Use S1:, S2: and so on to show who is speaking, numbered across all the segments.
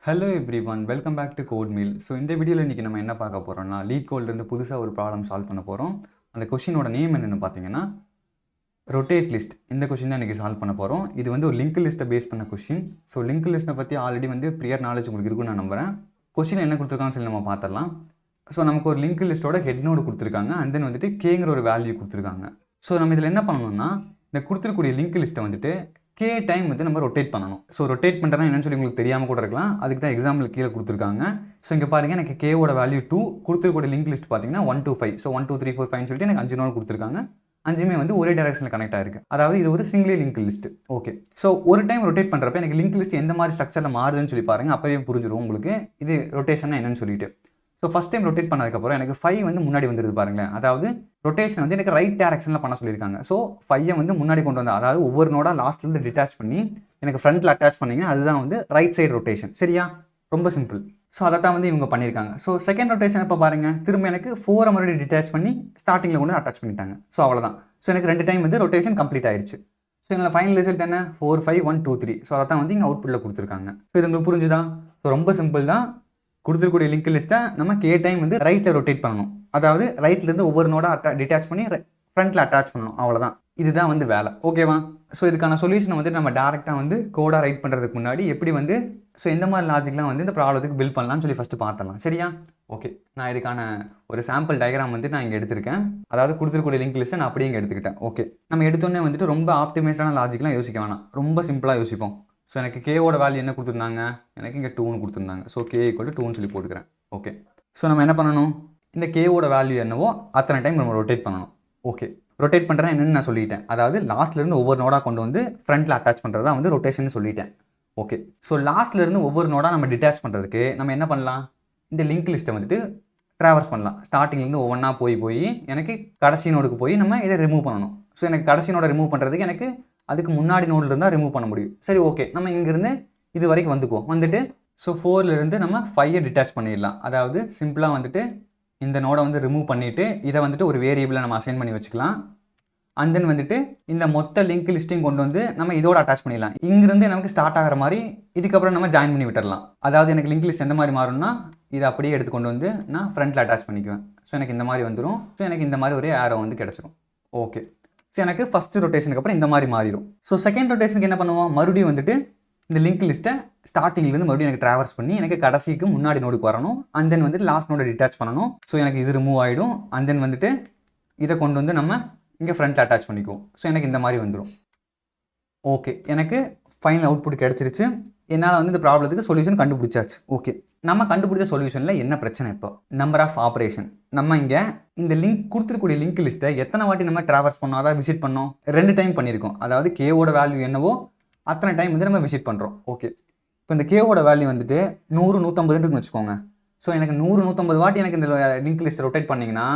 S1: Hello everyone, welcome back to code meal. So இந்த வீடியோவில் இன்றைக்கி நம்ம என்ன பார்க்க போகிறோம்னா, லீட் கோட்லேருந்து புதுசாக ஒரு ப்ராப்ளம் சால்வ் பண்ண போகிறோம். அந்த கொஷினோட நேம் என்னென்னு பார்த்தீங்கன்னா ரொட்டேட் லிஸ்ட். இந்த கொஷின் தான் இன்றைக்கி சால்வ் பண்ண போகிறோம். இது வந்து ஒரு லிங்க் லிஸ்ட்டை பேஸ் பண்ண கொஷின். ஸோ லிங்க் லிஸ்ட்டை பற்றி ஆல்ரெடி வந்து ப்ரியர் நாலேஜ் உங்களுக்கு இருக்குன்னு நான் நம்புகிறேன். கொஷின் என்ன கொடுத்துருக்காங்கன்னு சொல்லி நம்ம பார்த்துடலாம். ஸோ நமக்கு ஒரு லிங்க் லிஸ்ட்டோட ஹெட் நோடு கொடுத்துருக்காங்க, அண்ட் தென் வந்துட்டு கேங்கிற ஒரு வேல்யூ கொடுத்துருக்காங்க. ஸோ நம்ம இதில் என்ன பண்ணணும்னா, இந்த கொடுத்துருக்கூடிய லிங்க் லிஸ்ட்டை வந்துட்டு கே டைம் வந்து நம்ம ரொட்டேட் பண்ணணும். ஸோ ரொட்டேட் பண்ணுறதுனா என்னன்னு சொல்லி உங்களுக்கு தெரியாமல் கூட இருக்கலாம். அதுக்கு தான் எக்ஸாம்பிள் கீழே கொடுத்துருக்காங்க. ஸோ இங்கே பாருங்கள், எனக்கு கேவோட வேல்யூ 2, கொடுத்துருக்கூடிய லிங்க் லிஸ்ட் பார்த்தீங்கன்னா 1 to 5. ஸோ 1 2 3 4 5 சொல்லிட்டு எனக்கு 5 நோடு கொடுத்துருக்காங்க. 5மே வந்து ஒரே டைரக்ஷனில் கனெக்ட் ஆயிருக்கு. அதாவது இது ஒரு single link list. Okay, so ஒரு டைம் ரொட்டேட் பண்ணுறப்ப எனக்கு லிங்க் லிஸ்ட் எந்த மாதிரி ஸ்ட்ரக்சரில் மாறுதுன்னு சொல்லி பாருங்கள். அப்போவே புரிஞ்சிடும் உங்களுக்கு இது ரொட்டேஷன் என்னன்னு சொல்லிட்டு. ஸோ ஃபஸ்ட் டைம் ரொட்டேட் பண்ணதுக்கப்புறம் எனக்கு 5 வந்து முன்னாடி வந்துடுது பாருங்களேன். அதாவது ரொட்டேஷன் வந்து எனக்கு ரைட் டேரக்ஷனில் பண்ண சொல்லியிருக்காங்க. ஸோ 5 வந்து முன்னாடி கொண்டு வந்தா, அதாவது ஒவ்வொரு நோடாக லாஸ்ட்லேருந்து டிட்டாச் பண்ணி எனக்கு ஃப்ரண்ட்டில் அட்டாச் பண்ணிங்கன்னா அதுதான் வந்து ரைட் சைடு ரொட்டேஷன். சரியா? ரொம்ப சிம்பிள். ஸோ அதை தான் வந்து இவங்க பண்ணியிருக்காங்க. ஸோ செகண்ட் ரொட்டேஷன் இப்போ பாருங்கள், திரும்ப எனக்கு 4 மறுபடியும் டிட்டாச் பண்ணி ஸ்டார்டிங்கில் கொண்டு அட்டாச் பண்ணிட்டாங்க. ஸோ அவ்வளோதான். ஸோ எனக்கு 2 டைம் வந்து ரொட்டேஷன் கம்ப்ளீட் ஆயிடுச்சு. ஸோ என்னோட ஃபைனல் ரிசல்ட் என்ன? 4 5 1 2 3. ஸோ அதை தான் வந்து இங்கே அவுட்புட்டில் கொடுத்துருக்காங்க. ஸோ இது உங்களுக்கு புரிஞ்சுதா? ஸோ ரொம்ப சிம்பிள் தான். கொடுத்துருக்கூடிய லிங்க் லிஸ்ட்டை நம்ம கே டைம் வந்து ரைட்டில் ரொட்டேட் பண்ணணும். அதாவது ரைட்லேருந்து ஒவ்வொரு நோடாக டிட்டாச் பண்ணி ஃப்ரண்ட்டில் அட்டாச் பண்ணணும். அவ்வளோதான். இதுதான் வந்து வேலை. ஓகேவா? ஸோ இதுக்கான சொல்யூஷனை வந்து நம்ம டேரெக்டாக வந்து கோடாக ரைட் பண்ணுறதுக்கு முன்னாடி எப்படி வந்து ஸோ எந்த மாதிரி லாஜிக்லாம் வந்து இந்த ப்ராப்ளத்துக்கு பில்ட் பண்ணலாம்னு சொல்லி ஃபஸ்ட்டு பார்த்துடலாம். சரியா? ஓகே, நான் இதுக்கான ஒரு சாம்பிள் டயக்ராம் வந்து நான் இங்கே எடுத்திருக்கேன். அதாவது கொடுத்துருக்கூடிய லிங்க் லிஸ்ட்டை நான் அப்படியே இங்கே எடுத்துக்கிட்டேன். ஓகே, நம்ம எடுத்தோடனே வந்துட்டு ரொம்ப ஆப்டிமைஸ்டான லாஜிக்லாம் யோசிக்க வேணாம். ரொம்ப சிம்பிளாக யோசிப்போம். ஸோ எனக்கு கேவோட வேல்யூ என்ன கொடுத்துருந்தாங்க? எனக்கு இங்கே 2ன்னு கொடுத்துருந்தாங்க. ஸோ கே = 2ன்னு சொல்லி போட்டுக்கிறேன். ஓகே, ஸோ நம்ம என்ன பண்ணணும்? இந்த கேவோட வேல்யூ என்னவோ அத்தனை டைம் நம்ம ரொட்டேட் பண்ணணும். ஓகே, ரொட்டேட் பண்ணுறேன் என்னென்னு நான் சொல்லிட்டேன். அதாவது லாஸ்ட்லேருந்து ஒவ்வொரு நோடாக கொண்டு வந்து ஃப்ரண்ட்டில் அட்டாச் பண்ணுறது தான் வந்து ரொட்டேஷன் சொல்லிட்டேன். ஓகே, ஸோ லாஸ்ட்லேருந்து ஒவ்வொரு நோடாக நம்ம டிட்டாச் பண்ணுறதுக்கு நம்ம என்ன பண்ணலாம்? இந்த லிங்க் லிஸ்ட்டை வந்துட்டு ட்ராவர்ஸ் பண்ணலாம். ஸ்டார்டிங்லேருந்து ஒவ்வொன்றா போய் எனக்கு கடைசி நோடுக்கு போய் நம்ம இதை ரிமூவ் பண்ணணும். ஸோ எனக்கு கடைசி நோடை ரிமூவ் பண்ணுறதுக்கு எனக்கு அதுக்கு முன்னாடி நோடில் இருந்தால் ரிமூவ் பண்ண முடியும். சரி, ஓகே, நம்ம இங்கேருந்து இது வரைக்கும் வந்துக்குவோம். வந்துட்டு ஸோ 4லேருந்து நம்ம 5 டிட்டாச் பண்ணிடலாம். அதாவது சிம்பிளாக வந்துட்டு இந்த நோடை வந்து ரிமூவ் பண்ணிவிட்டு இதை வந்துட்டு ஒரு வேரியபிளை நம்ம அசைன் பண்ணி வச்சுக்கலாம். அண்ட் தென் வந்துட்டு இந்த மொத்த லிங்க் லிஸ்ட்டையும் கொண்டு வந்து நம்ம இதோட அட்டாச் பண்ணிடலாம். இங்கிருந்து நமக்கு ஸ்டார்ட் ஆகிற மாதிரி இதுக்கப்புறம் நம்ம ஜாயின் பண்ணி விட்டுடலாம். அதாவது எனக்கு லிங்க் லிஸ்ட் எந்த மாதிரி மாறும்னா, இதை அப்படியே எடுத்து கொண்டு வந்து நான் ஃப்ரண்ட்டில் அட்டாச் பண்ணிக்குவேன். ஸோ எனக்கு இந்த மாதிரி வந்துடும். ஸோ எனக்கு இந்த மாதிரி ஒரு ஏரோ வந்து கிடச்சிரும். ஓகே, ஸோ எனக்கு ஃபஸ்ட்டு ரொட்டேஷனுக்கு அப்புறம் இந்த மாதிரி மாறிடும். ஸோ செகண்ட் ரொட்டேஷனுக்கு என்ன பண்ணுவோம்? மறுபடியும் வந்துட்டு இந்த லிங்க் லிஸ்ட்டை ஸ்டார்டிங்லேருந்து மறுபடியும் எனக்கு ட்ராவர்ஸ் பண்ணி எனக்கு கடைசிக்கு முன்னாடி நோடுக்கு வரணும். அண்ட் தென் வந்துட்டு லாஸ்ட் நோடை டிட்டாச் பண்ணணும். ஸோ எனக்கு இது ரிமூவ் ஆகிடும். அண்ட் தென் வந்துட்டு இதை கொண்டு வந்து நம்ம இங்கே ஃப்ரண்ட்டில் அட்டாச் பண்ணிக்குவோம். ஸோ எனக்கு இந்த மாதிரி வந்துடும். ஓகே, எனக்கு ஃபைனல் அவுட்புட் கிடச்சிருச்சு. என்னால் வந்து இந்த ப்ராப்ளத்துக்கு சொல்யூஷன் கண்டுபிடிச்சாச்சு. ஓகே, நம்ம கண்டுபிடிச்ச சொல்யூஷனில் என்ன பிரச்சனை? இப்போ நம்பர் ஆஃப் ஆப்ரேஷன். நம்ம இங்கே இந்த லிங்க் கொடுத்துருக்கூடிய லிங்க் லிஸ்ட்டை எத்தனை வாட்டி நம்ம ட்ராவர்ஸ் பண்ணோம், அதாவது விசிட் பண்ணோம்? 2 டைம் பண்ணியிருக்கோம். அதாவது கேவோட வேல்யூ என்னவோ அத்தனை டைம் வந்து நம்ம விசிட் பண்ணுறோம். ஓகே, இப்போ இந்த கேவோட வேல்யூ வந்துட்டு 100 150ன்னு வச்சுக்கோங்க. ஸோ எனக்கு 100 150 வாட்டி எனக்கு இந்த லிங்க் லிஸ்ட் ரொட்டேட் பண்ணிங்கன்னா,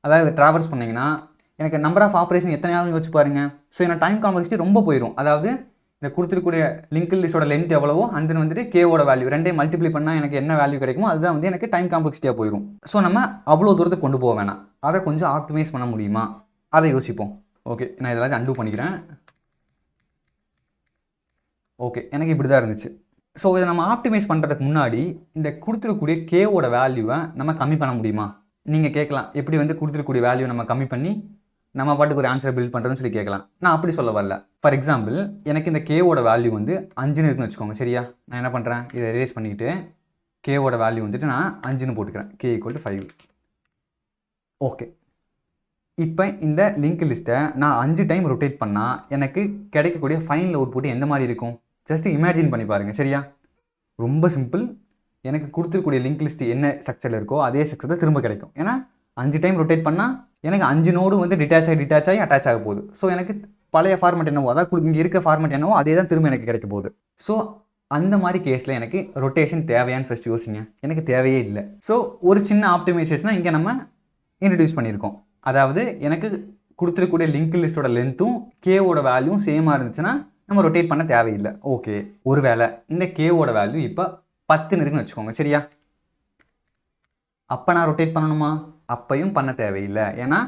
S1: அதாவது ட்ராவர்ஸ் பண்ணிங்கன்னா எனக்கு நம்பர் ஆஃப் ஆப்ரேஷன் எத்தனை ஆகுதுன்னு வச்சு பாருங்க. ஸோ என்ன டைம் காம்ப்ளெக்சிட்டி ரொம்ப போயிடும். அதாவது இந்த கொடுத்துருக்கூடிய லிங்க் லிஸ்ட்டோட லென்த் எவ்வளவோ அண்ட் தென் வந்துட்டு கேவோட வேல்யூ 2டைம் மல்டிப்ளை பண்ணால் எனக்கு என்ன வேல்யூ கிடைக்குமோ அதுதான் வந்து எனக்கு டைம் காம்ப்ளெக்சிட்டியாக போயிடும். ஸோ நம்ம அவ்வளோ தூரத்துக்கு கொண்டு போக வேணாம். அதை கொஞ்சம் ஆப்டிமைஸ் பண்ண முடியுமா, அதை யோசிப்போம். ஓகே, நான் இதெல்லாம் அன்டூ பண்ணிக்கிறேன். ஓகே, எனக்கு இப்படி தான் இருந்துச்சு. ஸோ இதை நம்ம ஆப்டிமைஸ் பண்ணுறதுக்கு முன்னாடி இந்த கொடுத்துருக்கூடிய கேவோட வேல்யூவை நம்ம கம்மி பண்ண முடியுமா? நீங்கள் கேட்கலாம், எப்படி வந்து கொடுத்துருக்கூடிய வேல்யூ நம்ம கம்மி பண்ணி நம்ம பாட்டுக்கு ஒரு ஆன்சரை பில்ட் பண்ணுறதுன்னு சொல்லி கேட்கலாம். நான் அப்படி சொல்ல வரல. ஃபார் எக்ஸாம்பிள், எனக்கு இந்த கேவோட வேல்யூ வந்து 5ன்னு இருக்குன்னு வச்சுக்கோங்க. சரியா? நான் என்ன பண்ணுறேன்? இதை எரேஸ் பண்ணிக்கிட்டு கேவோட வேல்யூ வந்துட்டு நான் 5ன்னு போட்டுக்கிறேன். கே = 5. ஓகே, இப்போ இந்த லிங்க் லிஸ்ட்டை நான் 5 டைம் ரொட்டேட் பண்ணால் எனக்கு கிடைக்கக்கூடிய ஃபைனல் அவுட்புட் எந்த மாதிரி இருக்கும்? ஜஸ்ட் இமேஜின் பண்ணி பாருங்கள். சரியா? ரொம்ப சிம்பிள். எனக்கு கொடுத்துருக்கூடிய லிங்க் லிஸ்ட் என்ன ஸ்ட்ரக்சரில் இருக்கோ அதே ஸ்ட்ரக்சர் திரும்ப கிடைக்கும். ஏன்னா 5 டைம் ரொட்டேட் பண்ணால் எனக்கு 5 நோடும் வந்து டிட்டாச் ஆகி அட்டாச் ஆக போகுது. ஸோ எனக்கு பழைய ஃபார்மெட் என்னவோ, அதாவது இங்கே இருக்க ஃபார்மெட் என்னவோ அதே தான் திரும்ப எனக்கு கிடைக்க போகுது. ஸோ அந்த மாதிரி கேஸில் எனக்கு ரொட்டேஷன் தேவையான்னு ஃபஸ்ட் யோசிங்க. எனக்கு தேவையே இல்லை. ஸோ ஒரு சின்ன ஆப்டிமைசேஷனாக இங்கே நம்ம இன்ட்ரடியூஸ் பண்ணியிருக்கோம். அதாவது எனக்கு கொடுத்துருக்கூடிய லிங்க் லிஸ்ட்டோட லென்த்தும் கேவோட வேல்யூவும் சேமாக இருந்துச்சுன்னா நம்ம ரொட்டேட் பண்ண தேவையில்லை. ஓகே, ஒரு வேளை இந்த கேவோட வேல்யூ இப்போ 10ன்னு இருக்குன்னு வச்சுக்கோங்க. சரியா? அப்போ நான் ரொட்டேட் பண்ணணுமா? அப்பையும் பண்ண தேவையில்லை. ஏன்னா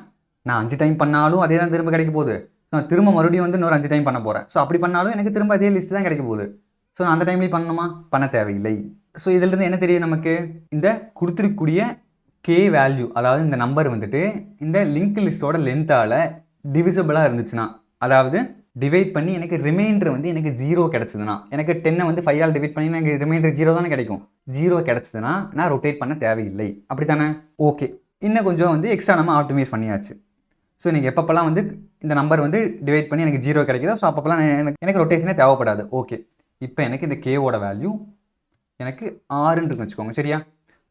S1: நான் 5 டைம் பண்ணாலும் அதே தான் திரும்ப கிடைக்க போகுது. நான் திரும்ப மறுபடியும் வந்து இன்னொரு 5 டைம் பண்ண போகிறேன். ஸோ அப்படி பண்ணாலும் எனக்கு திரும்ப அதே லிஸ்ட் தான் கிடைக்க போகுது. ஸோ நான் அந்த டைம்லேயும் பண்ணணுமா? பண்ண தேவையில்லை. ஸோ இதிலிருந்து என்ன தெரியுது நமக்கு, இந்த கொடுத்துருக்கக்கூடிய கே வேல்யூ, அதாவது இந்த நம்பர் வந்துட்டு இந்த லிங்க் லிஸ்ட்டோட லென்த்தால் டிவிசபிளாக இருந்துச்சுன்னா, அதாவது டிவைட் பண்ணி எனக்கு ரிமைண்டர் வந்து எனக்கு 0 கிடச்சிதுன்னா, எனக்கு 10 வந்து 5 ஆல் டிவைட் பண்ணி எனக்கு ரிமைண்டர் 0 தானே கிடைக்கும். 0 கிடச்சிதுன்னா நான் ரொட்டேட் பண்ண தேவையில்லை, அப்படி தானே? ஓகே, இன்னும் கொஞ்சம் வந்து எக்ஸ்ட்ரா நம்ம ஆப்டிமைஸ் பண்ணியாச்சு. ஸோ எனக்கு எப்பப்பெல்லாம் வந்து இந்த நம்பர் வந்து டிவைட் பண்ணி எனக்கு 0 கிடைக்குதோ, ஸோ அப்பப்பெல்லாம் எனக்கு ரொட்டேஷனே தேவைப்படாது. ஓகே, இப்போ எனக்கு இந்த கேவோட வேல்யூ எனக்கு 6ன்னு இருக்குன்னு வச்சுக்கோங்க, சரியா?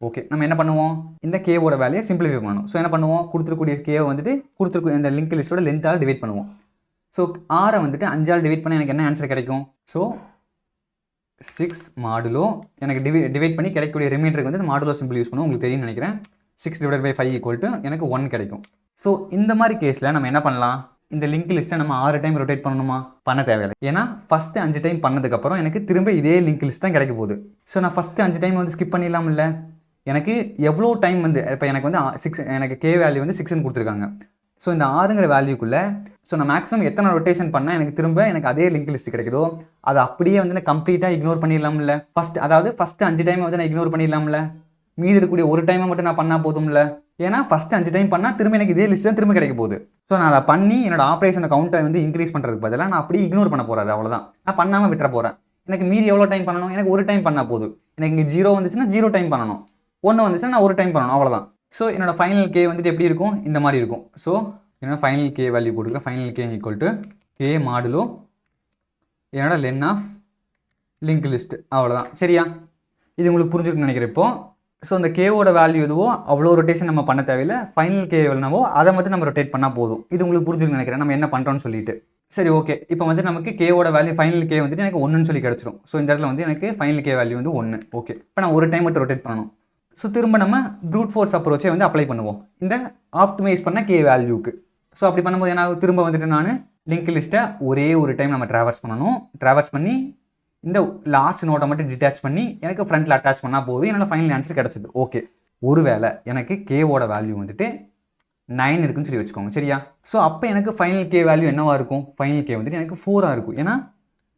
S1: ஓகே, நம்ம என்ன பண்ணுவோம், இந்த கேவோட வேல்யூயை சிம்பிளிஃபை பண்ணணும். ஸோ என்ன பண்ணுவோம், கொடுத்துருக்கூடிய கேவை வந்துட்டு கொடுத்துருக்க இந்த லிங்க் லிஸ்ட்டோட லென்த்தால் டிவைட் பண்ணுவோம். ஸோ 6 வந்துட்டு 5ஆல் டிவைட் பண்ணி எனக்கு என்ன ஆன்சர் கிடைக்கும்? ஸோ 6 மாடுலோ எனக்கு டிவைட் பண்ணி கிடைக்கக்கூடிய ரிமைண்டருக்கு வந்து மாடுலோ சிம்பிள் யூஸ் பண்ணுவோம். உங்களுக்கு தெரியும்னு நினைக்கிறேன். 6/5 = எனக்கு 1 கிடைக்கும். ஸோ இந்த மாதிரி கேஸில் நம்ம என்ன பண்ணலாம், இந்த லிங்க் லிஸ்ட்டை நம்ம 6 டைம் ரொட்டேட் பண்ணணுமா? பண்ண தேவையில்லை. ஏன்னா ஃபஸ்ட்டு 5 டைம் பண்ணதுக்கப்புறம் எனக்கு திரும்ப இதே லிங்க் லிஸ்ட் தான் கிடைக்க போகுது. ஸோ நான் ஃபஸ்ட்டு 5 டைம் வந்து ஸ்கிப் பண்ணிடலாம் இல்லை? எனக்கு எவ்வளோ டைம் வந்து இப்போ எனக்கு வந்து 6, எனக்கு கே வேல்யூ வந்து 6ன்னு கொடுத்துருக்காங்க. ஸோ இந்த 6ங்கிற வேல்யூக்குள்ளே ஸோ நான் மேக்ஸிமம் எத்தனை ரொட்டேஷன் பண்ணால் எனக்கு திரும்ப எனக்கு அதே லிங்க் லிஸ்ட் கிடைக்குதோ அதை அப்படியே வந்து நான் கம்ப்ளீட்டாக இக்னோர் பண்ணிடலாம்ல. ஃபஸ்ட்டு 5 டைம் வந்து நான் இக்னோர் பண்ணிடலாம்ல. மீதி இருக்கக்கூடிய ஒரு டைமை மட்டும் நான் பண்ணால் போதும்ல. ஏன்னா ஃபஸ்ட்டு 5 டைம் பண்ணால் திரும்ப எனக்கு இதே லிஸ்ட் தான் திரும்ப கிடைக்க போகுது. ஸோ நான் அதை பண்ணி என்னோட ஆப்ரேஷன் கவுண்ட்டை வந்து இன்க்ரீஸ் பண்ணுறதுக்கு பதிலாக நான் அப்படியே இக்னோர் பண்ண போகிறது, அவ்வளோதான். நான் பண்ணாமல் விட்டுற போகிறேன். எனக்கு மீதி எவ்வளோ டைம் பண்ணணும், எனக்கு ஒரு டைம் பண்ணால் போதும். எனக்கு இங்கே 0 வந்துச்சுன்னா 0 டைம் பண்ணணும், 1 வந்துச்சுன்னா நான் ஒரு டைம் பண்ணணும், அவ்வளோதான். ஸோ என்னோட ஃபைனல் கே வந்துட்டு எப்படி இருக்கும், இந்த மாதிரி இருக்கும். ஸோ என்னோட ஃபைனல் கே வேல்யூ போட்டுக்கிறேன். ஃபைனல் கே = கே மாடுலோ என்னோட லென் ஆஃப் லிங்க் லிஸ்ட், அவ்வளோதான். சரியா? இது உங்களுக்கு புரிஞ்சுக்கணும்னு நினைக்கிறேன். இப்போ ஸோ இந்த கேவோட வேல்யூ எதுவோ அவ்வளோ ரொட்டேஷன் நம்ம பண்ண தேவையில்லை. ஃபைனல் கே எவ்வளோவோ அதை மட்டும் நம்ம ரொட்டேட் பண்ணால் போதும். இது உங்களுக்கு புரிஞ்சுக்கணும்னு நினைக்கிறேன் நம்ம என்ன பண்ணுறோன்னு சொல்லிட்டு. சரி, ஓகே. இப்போ வந்து நமக்கு கேவோட வேல்யூ ஃபைனல் கே வந்துட்டு எனக்கு 1ன்னு சொல்லி கிடச்சிரும். ஸோ இந்த இடத்துல வந்து எனக்கு ஃபைனல் கே வேல்யூ வந்து 1. ஓகே, இப்போ நான் ஒரு டைம் மட்டும் ரொட்டேட் பண்ணணும். ஸோ திரும்ப நம்ம ப்ரூட் ஃபோர்ஸ் அப்ரோச்சை வந்து அப்ளை பண்ணுவோம் இந்த ஆப்டிமைஸ் பண்ண கே வேல்யூக்கு. ஸோ அப்படி பண்ணும்போது என்ன திரும்ப வந்துட்டு நான் லிங்க் லிஸ்ட்டை ஒரே ஒரு டைம் நம்ம ட்ராவர்ஸ் பண்ணணும். ட்ராவர்ஸ் பண்ணி இந்த லாஸ்ட் நோட்டை மட்டும் டிட்டாச் பண்ணி எனக்கு ஃப்ரண்ட்டில் அட்டாச் பண்ணால் போதும், என்னோட ஃபைனல் ஆன்சர் கிடச்சிது. ஓகே, ஒருவேளை எனக்கு கேவோட வேல்யூ வந்துட்டு 9 இருக்குன்னு சொல்லி வச்சுக்கோங்க, சரியா? ஸோ அப்போ எனக்கு ஃபைனல் கே வேல்யூ என்னவாக இருக்கும், ஃபைனல் கே வந்துட்டு எனக்கு 4ஆக இருக்கும். ஏன்னா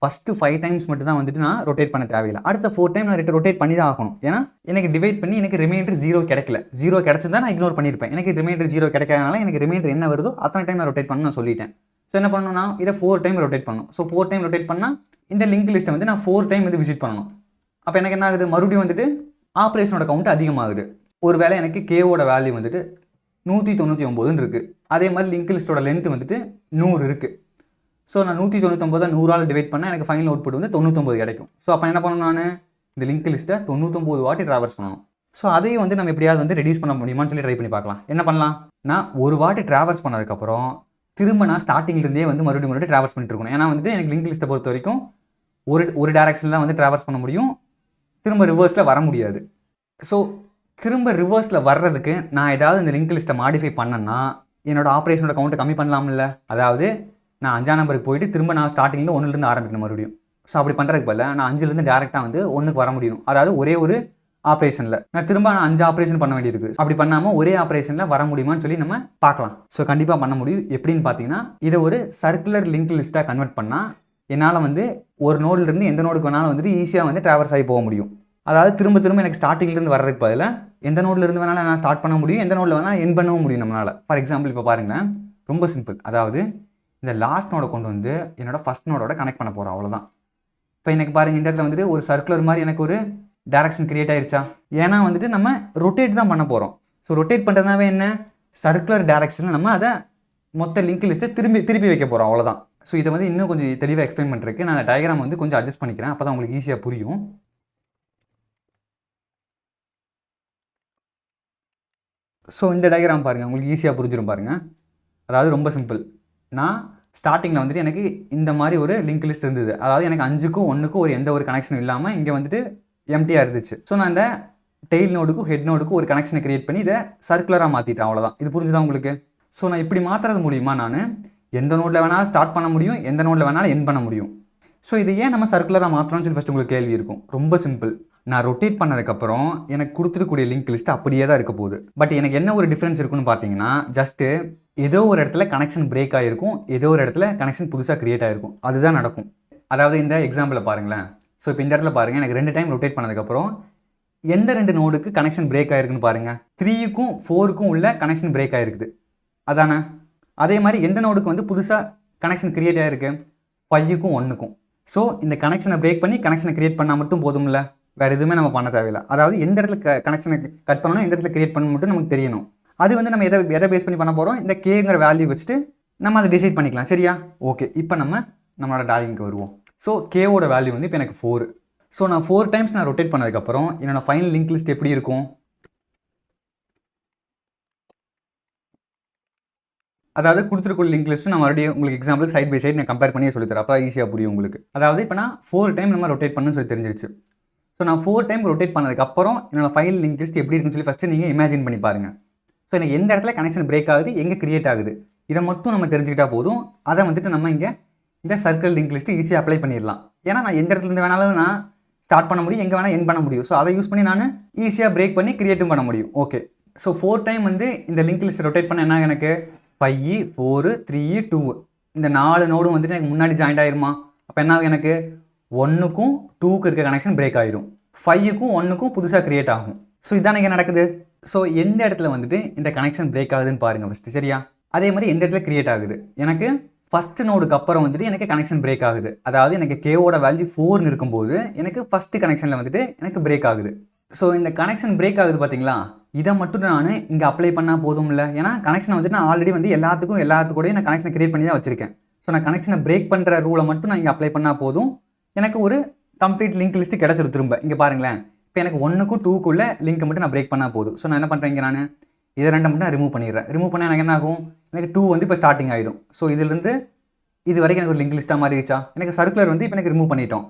S1: ஃபஸ்ட்டு 5 டைம்ஸ் மட்டும் தான் வந்துட்டு நான் ரொட்டேட் பண்ண தேவையில்லை. அடுத்த 4 டைம் நான் ரொட்டேட் பண்ணி தான் ஆகணும். ஏன்னா எனக்கு டிவைட் பண்ணி எனக்கு ரிமைண்டர் 0 கிடைக்கல. 0 கிடச்சிருந்தா நான் இக்னோர் பண்ணியிருப்பேன். எனக்கு ரிமைண்டர் 0 கிடைக்காதனால எனக்கு ரிமைண்டர் என்ன வருதோ அத்தனை டைம் நான் ரொட்டேட் பண்ண நான் சொல்லிட்டேன். ஸோ என்ன பண்ணணும்னா இதை 4 டைம் ரொட்டேட் பண்ணணும். ஸோ 4 டைம் ரொட்டேட் பண்ணால் இந்த லிங்க் லிஸ்ட்டை வந்து நான் 4 டைம் வந்து விசிட் பண்ணணும். அப்போ எனக்கு என்ன ஆகுது, மறுபடியும் வந்துட்டு ஆப்ரேஷனோட கவுண்ட் அதிகமாகுது. ஒரு வேளை எனக்கு கேவோட வேல்யூ வந்துட்டு 199 இருக்குது. அதே மாதிரி லிங்க் லிஸ்ட்டோட லென்த் வந்துட்டு 100 இருக்குது. ஸோ நான் 199 100ஆல் டிவைட் பண்ணால் எனக்கு ஃபைனல் அவுட்புட் வந்து 99 கிடைக்கும். ஸோ அப்போ என்ன பண்ணணும், நான் இந்த லிங்க் லிஸ்ட்டை 99 வாட்டி ட்ராவர்ஸ் பண்ணணும். ஸோ அதையும் வந்து நம்ம எப்படியாவது வந்து ரெடியூஸ் பண்ண முடியுமான்னு சொல்லி ட்ரை பண்ணி பார்க்கலாம். என்ன பண்ணலாம், நான் ஒரு வாட்டி ட்ராவர்ஸ் பண்ணதுக்கப்புறம் திரும்ப நான் ஸ்டார்டிங்லேருந்தே வந்து மறுபடியும் ட்ராவர்ஸ் பண்ணிட்டு இருக்கணும். ஏன்னா வந்துட்டு எனக்கு லிங்க் லிஸ்ட்டை பொறுத்த வரைக்கும் ஒரு டேரக்ஷனில் தான் வந்து ட்ராவர்ஸ் பண்ண முடியும், திரும்ப ரிவர்ஸில் வர முடியாது. ஸோ திரும்ப ரிவர்ஸில் வர்றதுக்கு நான் ஏதாவது இந்த லிங்க் லிஸ்ட்டை மாடிஃபை பண்ணேன்னா என்னோட ஆப்ரேஷனோட கவுண்ட்டை கம்மி பண்ணலாம்ல. அதாவது நான் 5ஆம் நம்பருக்கு போயிட்டு திரும்ப நான் ஸ்டார்டிங்கில் 1லேருந்து ஆரம்பிக்கணும் மறுபடியும். ஸோ அப்படி பண்ணுறதுக்கு பதிலாக நான் 5லேருந்து டேரெக்டாக வந்து 1க்கு வர முடியும். அதாவது ஒரே ஒரு ஆப்ரேஷனில் நான் திரும்ப 5 ஆப்ரேஷன் பண்ண வேண்டியிருக்கு. அப்படி பண்ணாமல் ஒரே ஆப்ரேஷனில் வர முடியுமான்னு சொல்லி நம்ம பார்க்கலாம். ஸோ கண்டிப்பாக பண்ண முடியும். எப்படின்னு பார்த்தீங்கன்னா, இதை ஒரு சர்க்குலர் லிங்க் லிஸ்ட்டாக கன்வெர்ட் பண்ணால் என்னால் வந்து ஒரு நோட்லேருந்து எந்த நோடுக்கு வேணாலும் வந்துட்டு ஈஸியாக வந்து ட்ராவர்ஸ் ஆகி போக முடியும். அதாவது திரும்ப திரும்ப எனக்கு ஸ்டார்டிங்லேருந்து வர்றதுக்கு பதிலாக எந்த நோட்லேருந்து வேணாலும் நான் ஸ்டார்ட் பண்ண முடியும், எந்த நோட்டில் வேணால் என் பண்ணவும் முடியும் நம்மளால். ஃபார் எக்ஸாம்பிள் இப்போ பாருங்களேன், ரொம்ப சிம்பிள். அதாவது இந்த லாஸ்ட் நோடை கொண்டு வந்து என்னோட ஃபஸ்ட் நோடோட கனெக்ட் பண்ண போகிறோம், அவ்வளோதான். இப்போ எனக்கு பாருங்கள், இந்த இடத்துல வந்துட்டு ஒரு சர்க்குலர் மாதிரி எனக்கு ஒரு டைரக்ஷன் கிரியேட் ஆயிடுச்சா? ஏன்னா வந்துட்டு நம்ம ரொட்டேட் தான் பண்ண போகிறோம். ஸோ ரொட்டேட் பண்ணுறதுனாவே என்ன, சர்க்குலர் டைரக்ஷனில் நம்ம அதை மொத்த லிங்க் லிஸ்ட்டை திருப்பி வைக்க போகிறோம், அவ்வளோதான். ஸோ இதை வந்து இன்னும் கொஞ்சம் தெளிவாக எக்ஸ்பிளைன் பண்ணுறதுக்கு நான் டயக்ராம் வந்து கொஞ்சம் அட்ஜஸ்ட் பண்ணிக்கிறேன், அப்போ தான் உங்களுக்கு ஈஸியாக புரியும். ஸோ இந்த டயக்ராம் பாருங்கள், உங்களுக்கு ஈஸியாக புரிஞ்சிடும் பாருங்கள். அதாவது ரொம்ப சிம்பிள். நான் ஸ்டார்டிங்கில் வந்துட்டு எனக்கு இந்த மாதிரி ஒரு லிங்க் லிஸ்ட் இருந்தது. அதாவது எனக்கு 5க்கும் 1க்கும் ஒரு எந்த ஒரு கனெக்ஷனும் இல்லாமல் இங்கே வந்துட்டு எம்டியாக இருந்துச்சு. ஸோ நான் இந்த டெயில் நோடுக்கும் ஹெட் நோடுக்கும் ஒரு கனெக்ஷனை கிரியேட் பண்ணி இதை சர்க்குலராக மாற்றிட்டேன், அவ்வளோதான். இது புரிஞ்சுதான் உங்களுக்கு? ஸோ நான் இப்படி மாற்றுறது மூலிமா நான் எந்த நோட்டில் வேணாலும் ஸ்டார்ட் பண்ண முடியும், எந்த நோட்டில் வேணாலும் என் பண்ண முடியும். ஸோ இது ஏன் நம்ம சர்க்குலராக மாற்றணும்னு சொல்லி ஃபஸ்ட்டு உங்களுக்கு கேள்வி இருக்கும். ரொம்ப சிம்பிள். நான் ரொட்டேட் பண்ணதுக்கப்புறம் எனக்கு கொடுத்துருக்கூடிய லிங்க் லிஸ்ட் அப்படியே தான் இருக்க போகுது. பட் எனக்கு என்ன ஒரு டிஃப்ரென்ஸ் இருக்குன்னு பார்த்தீங்கன்னா, ஜஸ்ட்டு ஏதோ ஒரு இடத்துல கனெக்ஷன் பிரேக் ஆகிருக்கும், ஏதோ ஒரு இடத்துல கனெக்ஷன் புதுசாக க்ரியேட் ஆகிருக்கும், அதுதான் நடக்கும். அதாவது இந்த எக்ஸாம்பிளை பாருங்களேன். ஸோ இப்போ இந்த இடத்துல பாருங்கள், எனக்கு 2 டைம் ரொட்டேட் பண்ணதுக்கப்புறம் எந்த 2 நோடுக்கு கனெக்ஷன் பிரேக் ஆயிருக்குன்னு பாருங்க. 3க்கும் 4க்கும் உள்ள கனெக்ஷன் பிரேக் ஆயிருக்குது அதானே. அதே மாதிரி எந்த நோடுக்கு வந்து புதுசாக கனெக்ஷன் கிரியேட் ஆயிருக்கு, 5க்கும் 1க்கும். ஸோ இந்த கனெக்ஷனை பிரேக் பண்ணி கனெக்ஷனை கிரியேட் பண்ணால் மட்டும் போதும்ல, வேறு எதுவுமே நம்ம பண்ண தேவையில்லை. அதாவது எந்த இடத்துல கனெக்ஷனை கட் பண்ணணும், எந்த இடத்துல கிரியேட் பண்ணணும் மட்டும் நமக்கு தெரியணும். அது வந்து நம்ம எதை பேஸ் பண்ணி பண்ண போகிறோம், இந்த கேங்கிற வேல்யூ வச்சுட்டு நம்ம அதை டிசைட் பண்ணிக்கலாம். சரியா? ஓகே, இப்போ நம்மளோட டாயிங்க்கு வருவோம். ஸோ கேவோட வேல்யூ வந்து இப்போ எனக்கு 4. ஸோ நான் 4 டைம்ஸ் நான் ரொட்டேட் பண்ணதுக்கப்புறம் என்னோட ஃபைனல் லிங்க் லிஸ்ட் எப்படி இருக்கும்? அதாவது கொடுத்துருக்க லிங்க் லிஸ்ட்டு நான் மறுபடியும் உங்களுக்கு எக்ஸாம்பிள் சைட் பை சைட் நான் கம்பேர் பண்ணி சொல்லித்தரேன். அப்போ ஈஸியாக புரியும் உங்களுக்கு. அதாவது இப்போ நான் 4 டைம் நம்ம ரொட்டேட் பண்ணணும்னு சொல்லி தெரிஞ்சிருச்சு. ஸோ நான் 4 டைம் ரொட்டேட் பண்ணதுக்கப்புறம் என்னோட ஃபைனல் லிங்க் லிஸ்ட் எப்படி இருக்குன்னு சொல்லி ஃபஸ்ட்டு நீங்கள் இமேஜின் பண்ணி பாருங்கள். ஸோ எனக்கு எந்த இடத்துல கனெக்ஷன் பிரேக் ஆகுது, எங்கே கிரியேட் ஆகுது, இதை மட்டும் நம்ம தெரிஞ்சுக்கிட்டா போதும். அதை வந்துட்டு நம்ம இங்கே இந்த சர்க்கிள் லிங்க் லிஸ்ட்டு ஈஸியாக அப்ளை பண்ணிடலாம். ஏன்னா நான் எந்த இடத்துலேருந்து வேணாலும் நான் ஸ்டார்ட் பண்ண முடியும், எங்கே வேணால் என் பண்ண முடியும். ஸோ அதை யூஸ் பண்ணி நான் ஈஸியாக பிரேக் பண்ணி கிரியேட்டும் பண்ண முடியும். ஓகே, ஸோ 4 டைம் வந்து இந்த லிங்க் லிஸ்ட் ரொட்டேட் பண்ண என்ன எனக்கு 5, 4, 3, 2 இந்த 4 நோடும் வந்துட்டு எனக்கு முன்னாடி ஜாயிண்ட் ஆயிருமா? அப்போ என்ன ஆகும், எனக்கு 1க்கும் 2க்கு இருக்க கனெக்ஷன் பிரேக் ஆயிரும், 5க்கும் 1க்கும் புதுசாக கிரியேட் ஆகும். ஸோ இதான் இங்கே நடக்குது. ஸோ எந்த இடத்துல வந்துட்டு இந்த கனெக்ஷன் பிரேக் ஆகுதுன்னு பாருங்கள் ஃபஸ்ட்டு. சரியா? அதே மாதிரி எந்த இடத்துல கிரியேட் ஆகுது, எனக்கு ஃபஸ்ட்டு நோடுக்கு அப்புறம் வந்துட்டு எனக்கு கனெக்ஷன் பிரேக் ஆகுது. அதாவது எனக்கு கேவோட வேல்யூ 4ன்னு இருக்கும்போது எனக்கு ஃபஸ்ட்டு கனெக்ஷனில் வந்துட்டு எனக்கு பிரேக் ஆகுது. ஸோ இந்த கனெக்ஷன் பிரேக் ஆகுது பார்த்தீங்களா, இதை மட்டும் நான் இங்கே அப்ளை பண்ணால் போதும் இல்லை. ஏன்னா கனெக்ஷனை வந்துட்டு நான் ஆல்ரெடி வந்து எல்லாத்துக்கூடயும் நான் கனெக்ஷனை கிரியேட் பண்ணி தான் வச்சிருக்கேன். ஸோ நான் கனெக்ஷனை பிரேக் பண்ணுற ரூலை மட்டும் நான் இங்கே அப்ளை பண்ணால் போதும், எனக்கு ஒரு கம்ப்ளீட் லிங்க் லிஸ்ட்டு கிடச்சிரும். திரும்ப இங்கே பாருங்களேன், இப்போ எனக்கு 1க்கும் 2க்குள்ள லிங்க்கை மட்டும் நான் பிரேக் பண்ணால் போதும். ஸோ நான் என்ன பண்ணுறேன், நான் இதை 2 மட்டும் நான் ரிமூவ் பண்ணிடுறேன். ரிமூவ் பண்ணால் எனக்கு என்ன ஆகும், எனக்கு 2 வந்து இப்போ ஸ்டார்டிங் ஆகிடும். ஸோ இதுலேருந்து இது வரைக்கும் எனக்கு ஒரு லிங்க் லிஸ்ட்டாக மாறிடுச்சா. எனக்கு சர்க்குலர் வந்து இப்போ எனக்கு ரிமூவ் பண்ணிட்டோம்.